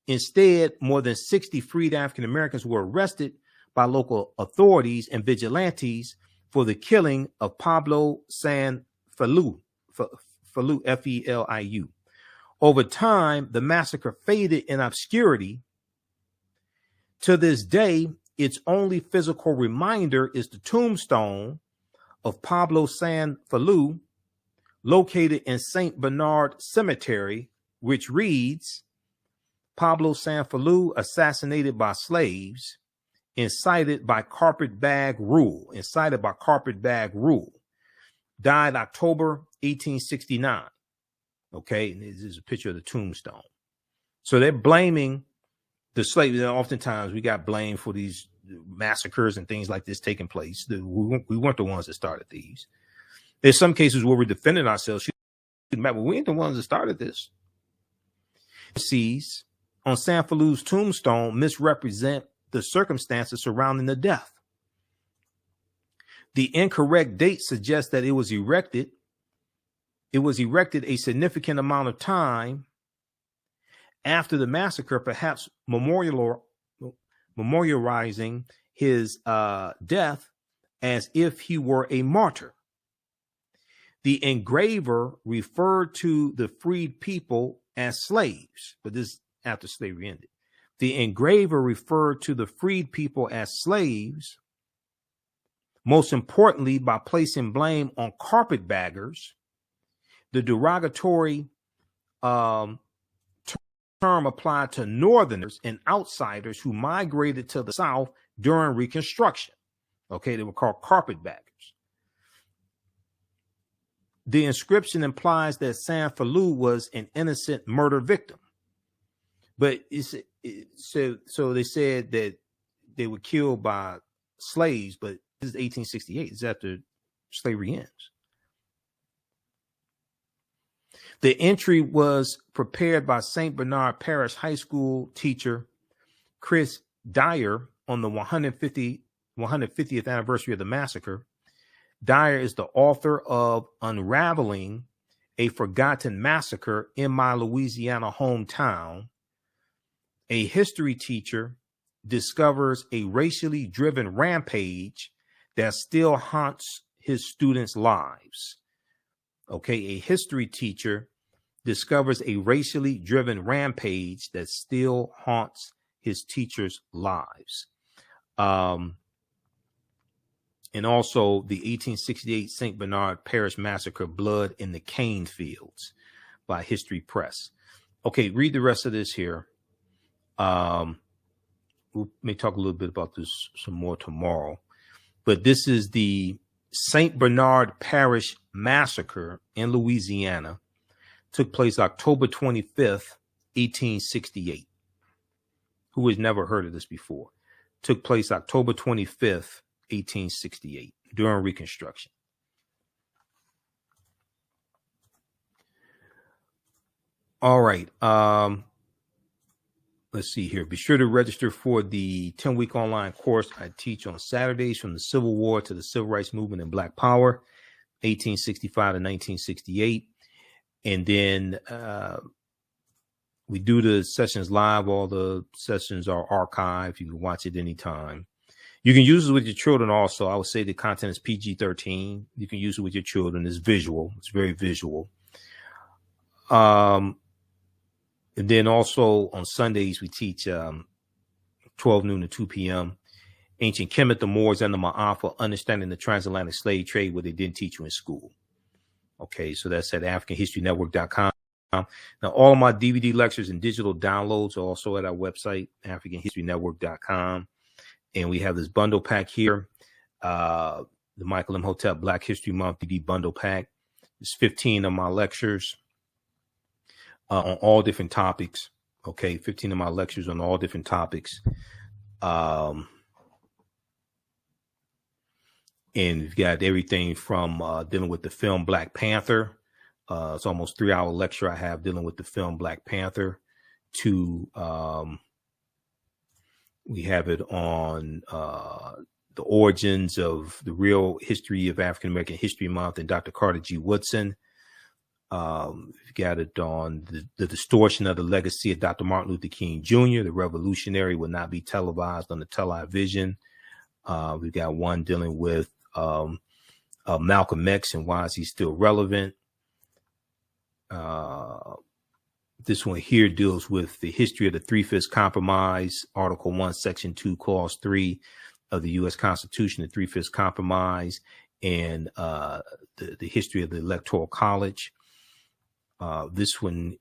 Speaker 1: Instead, more than 60 freed African Americans were arrested by local authorities and vigilantes for the killing of Pablo San Feliu, F-E-L-I-U. Over time, the massacre faded in obscurity. To this day, its only physical reminder is the tombstone of Pablo San Feliu located in St. Bernard Cemetery, which reads, Pablo Sanfilou assassinated by slaves, incited by carpetbag rule, died October 1869. Okay, and this is a picture of the tombstone. So they're blaming the slaves. Oftentimes we got blamed for these massacres and things like this taking place. We weren't the ones that started these. There's some cases where we're defending ourselves. But we ain't the ones that started this. Sees on Sanfilou's tombstone misrepresent the circumstances surrounding the death. The incorrect date suggests that it was erected a significant amount of time after the massacre, perhaps memorializing his death as if he were a martyr. The engraver referred to the freed people as slaves, but this is after slavery ended. The engraver referred to the freed people as slaves, most importantly, by placing blame on carpetbaggers. The derogatory term applied to Northerners and outsiders who migrated to the South during Reconstruction. Okay, they were called carpetbaggers. The inscription implies that Sanfilou was an innocent murder victim. But so they said that they were killed by slaves, but this is 1868. It's after slavery ends. The entry was prepared by St. Bernard Parish High School teacher Chris Dyer on the 150th anniversary of the massacre. Dyer is the author of Unraveling a Forgotten Massacre in My Louisiana Hometown. A history teacher discovers a racially driven rampage that still haunts his students' lives. Okay, a history teacher discovers a racially driven rampage that still haunts his teachers' lives. And also the 1868 St. Bernard Parish Massacre, Blood in the Cane Fields by History Press. Okay, read the rest of this here. We may talk a little bit about this some more tomorrow. But this is the St. Bernard Parish Massacre in Louisiana. Took place October 25th, 1868. Who has never heard of this before? Took place October 25th, 1868, during Reconstruction. All right. Let's see here. Be sure to register for the 10-week online course I teach on Saturdays from the Civil War to the Civil Rights Movement and Black Power, 1865 to 1968. And then we do the sessions live. All the sessions are archived. You can watch it anytime. You can use it with your children also. I would say the content is PG-13. You can use it with your children. It's visual. It's very visual. And then also on Sundays, we teach 12 noon to 2 p.m. Ancient Kemet, the Moors, and the Ma'afa, Understanding the Transatlantic Slave Trade, what they didn't teach you in school. Okay, so that's at AfricanHistoryNetwork.com. Now, all of my DVD lectures and digital downloads are also at our website, AfricanHistoryNetwork.com. And we have this bundle pack here, the Michael Imhotep Black History Month DVD bundle pack. It's 15 of my lectures on all different topics. Okay, 15 of my lectures on all different topics. And we've got everything from dealing with the film Black Panther. It's almost 3-hour lecture I have dealing with the film Black Panther to we have it on the origins of the real history of African American History Month and Dr. Carter G. Woodson. We've got it on the distortion of the legacy of Dr. Martin Luther King Jr., the revolutionary, will not be televised on the television. We've got one dealing with Malcolm X and why is he still relevant. This one here deals with the history of the Three-Fifths Compromise, Article 1, Section 2, Clause 3 of the U.S. Constitution, the Three-Fifths Compromise, and the history of the Electoral College. This one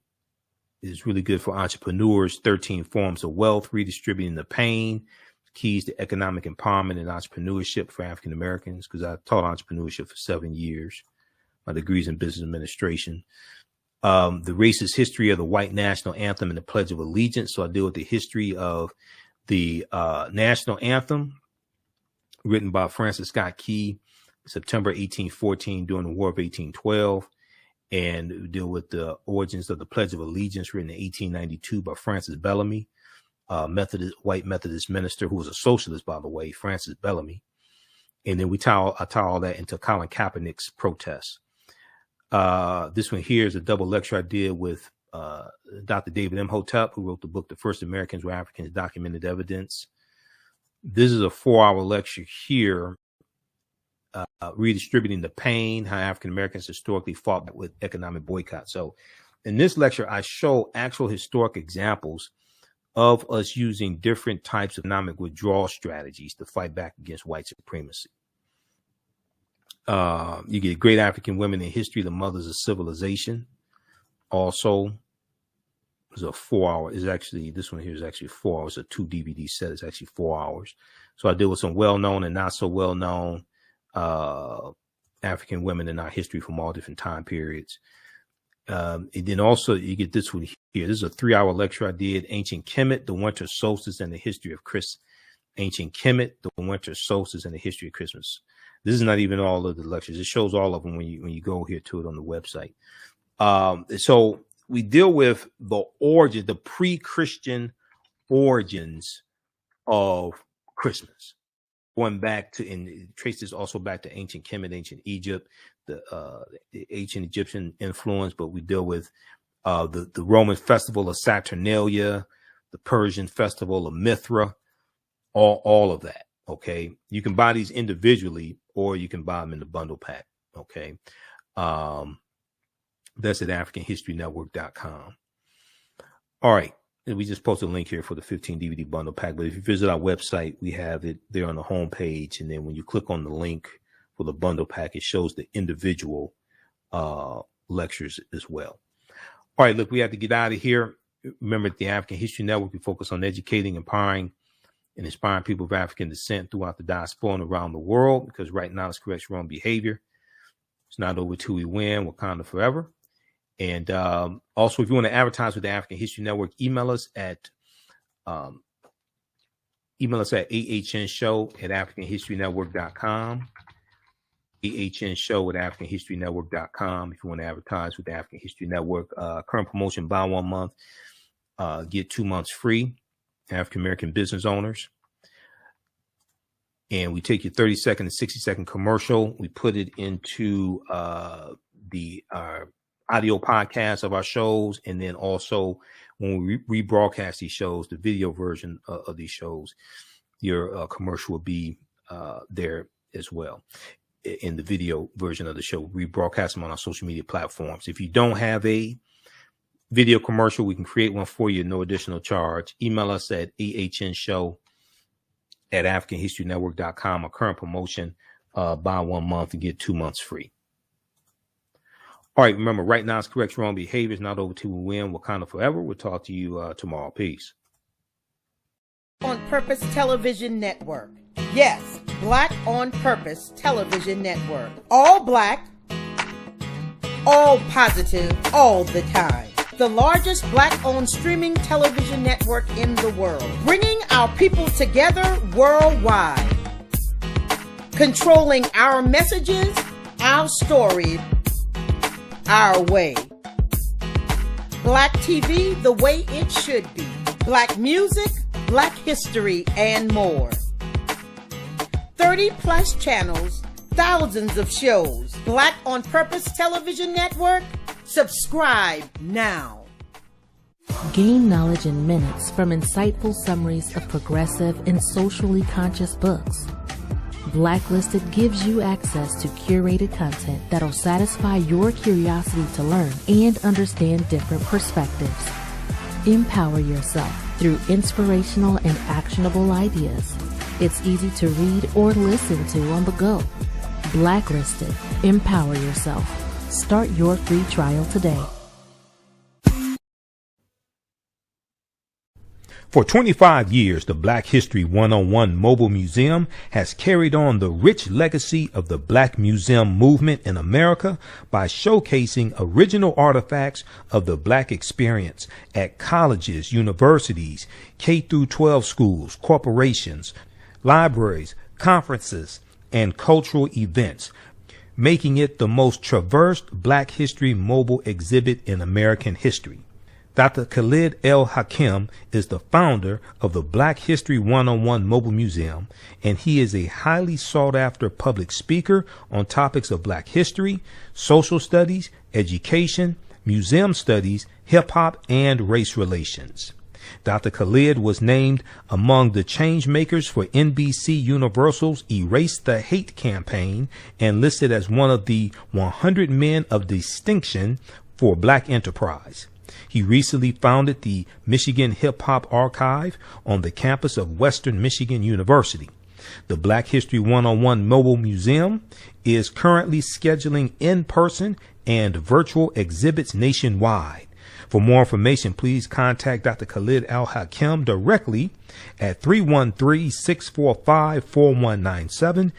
Speaker 1: is really good for entrepreneurs. 13 Forms of Wealth, Redistributing the Pain, Keys to Economic Empowerment and Entrepreneurship for African Americans, because I taught entrepreneurship for 7 years. My degree's in business administration. The Racist History of the White National Anthem and the Pledge of Allegiance. So I deal with the history of the national anthem, written by Francis Scott Key, September 1814, during the War of 1812. And deal with the origins of the Pledge of Allegiance, written in 1892 by Francis Bellamy, white Methodist minister who was a socialist, by the way, Francis Bellamy. And then I tie all that into Colin Kaepernick's protests. This one here is a double lecture I did with Dr. David Imhotep, who wrote the book, The First Americans Were Africans, Documented Evidence. This is a 4-hour lecture here, Redistributing the Pain, how African Americans historically fought with economic boycott. So in this lecture, I show actual historic examples of us using different types of economic withdrawal strategies to fight back against white supremacy. You get Great African Women in History, the Mothers of Civilization. Also, it's a 4-hour. This one here is actually 4 hours. A 2 DVD set. It's actually 4 hours. So I deal with some well-known and not so well-known African women in our history from all different time periods. And then also you get this one here. This is a 3-hour lecture I did, Ancient Kemet, the Winter Solstice and the History of Christmas. Ancient Kemet, the Winter Solstice and the History of Christmas. This is not even all of the lectures. It shows all of them when you go here to it on the website. So we deal with the origin, the pre-Christian origins of Christmas. Going back to, and trace this also back to ancient Kemet, ancient Egypt, the ancient Egyptian influence, but we deal with the Roman festival of Saturnalia, the Persian festival of Mithra, all of that. Okay, you can buy these individually, or you can buy them in the bundle pack. Okay, that's at AfricanHistoryNetwork.com. All right. We just posted a link here for the 15 DVD bundle pack. But if you visit our website, we have it there on the home page. And then when you click on the link for the bundle pack, it shows the individual lectures as well. All right, look, we have to get out of here. Remember, at the African History Network, we focus on educating, empowering, and inspiring people of African descent throughout the diaspora and around the world, because right now it's correct wrong behavior. It's not over till we win. Wakanda forever. And also, if you want to advertise with the African History Network, email us at ahnshow@AfricanHistoryNetwork.com. ahnshow@AfricanHistoryNetwork.com. If you want to advertise with the African History Network, current promotion: buy 1 month, get 2 months free. African American business owners. And we take your 30-second and 60-second commercial. We put it into the audio podcast of our shows, and then also when we rebroadcast these shows, the video version of these shows, your commercial will be there as well in the video version of the show. We broadcast them on our social media platforms. If you don't have a video commercial, we can create one for you, no additional charge. Email us at ahnshow@AfricanHistoryNetwork.com. Our current promotion, buy 1 month and get 2 months free. All right, remember, right now it's correct wrong behavior. It's not over till we win. Wakanda forever. We'll talk to you tomorrow. Peace.
Speaker 14: On Purpose Television Network. Yes, Black on Purpose Television Network. All black, all positive, all the time. The largest black-owned streaming television network in the world. Bringing our people together worldwide. Controlling our messages, our stories, our way. Black TV the way it should be. Black music, Black history, and more. 30+ channels, thousands of shows. Black on Purpose Television Network. Subscribe now.
Speaker 15: Gain knowledge in minutes from insightful summaries of progressive and socially conscious books. Blacklisted gives you access to curated content that'll satisfy your curiosity to learn and understand different perspectives. Empower yourself through inspirational and actionable ideas. It's easy to read or listen to on the go. Blacklisted. Empower yourself. Start your free trial today.
Speaker 1: For 25 years, the Black History 101 Mobile Museum has carried on the rich legacy of the Black Museum movement in America by showcasing original artifacts of the Black experience at colleges, universities, K-12 schools, corporations, libraries, conferences, and cultural events, making it the most traversed Black History mobile exhibit in American history. Dr. Khalid El Hakim is the founder of the Black History 101 Mobile Museum, and he is a highly sought-after public speaker on topics of Black history, social studies, education, museum studies, hip-hop, and race relations. Dr. Khalid was named among the change makers for NBC Universal's Erase the Hate campaign and listed as one of the 100 men of distinction for Black enterprise. He recently founded the Michigan Hip Hop Archive on the campus of Western Michigan University. The Black History 101 Mobile Museum is currently scheduling in-person and virtual exhibits nationwide. For more information, please contact Dr. Khalid El Hakim directly at 313-645-4197,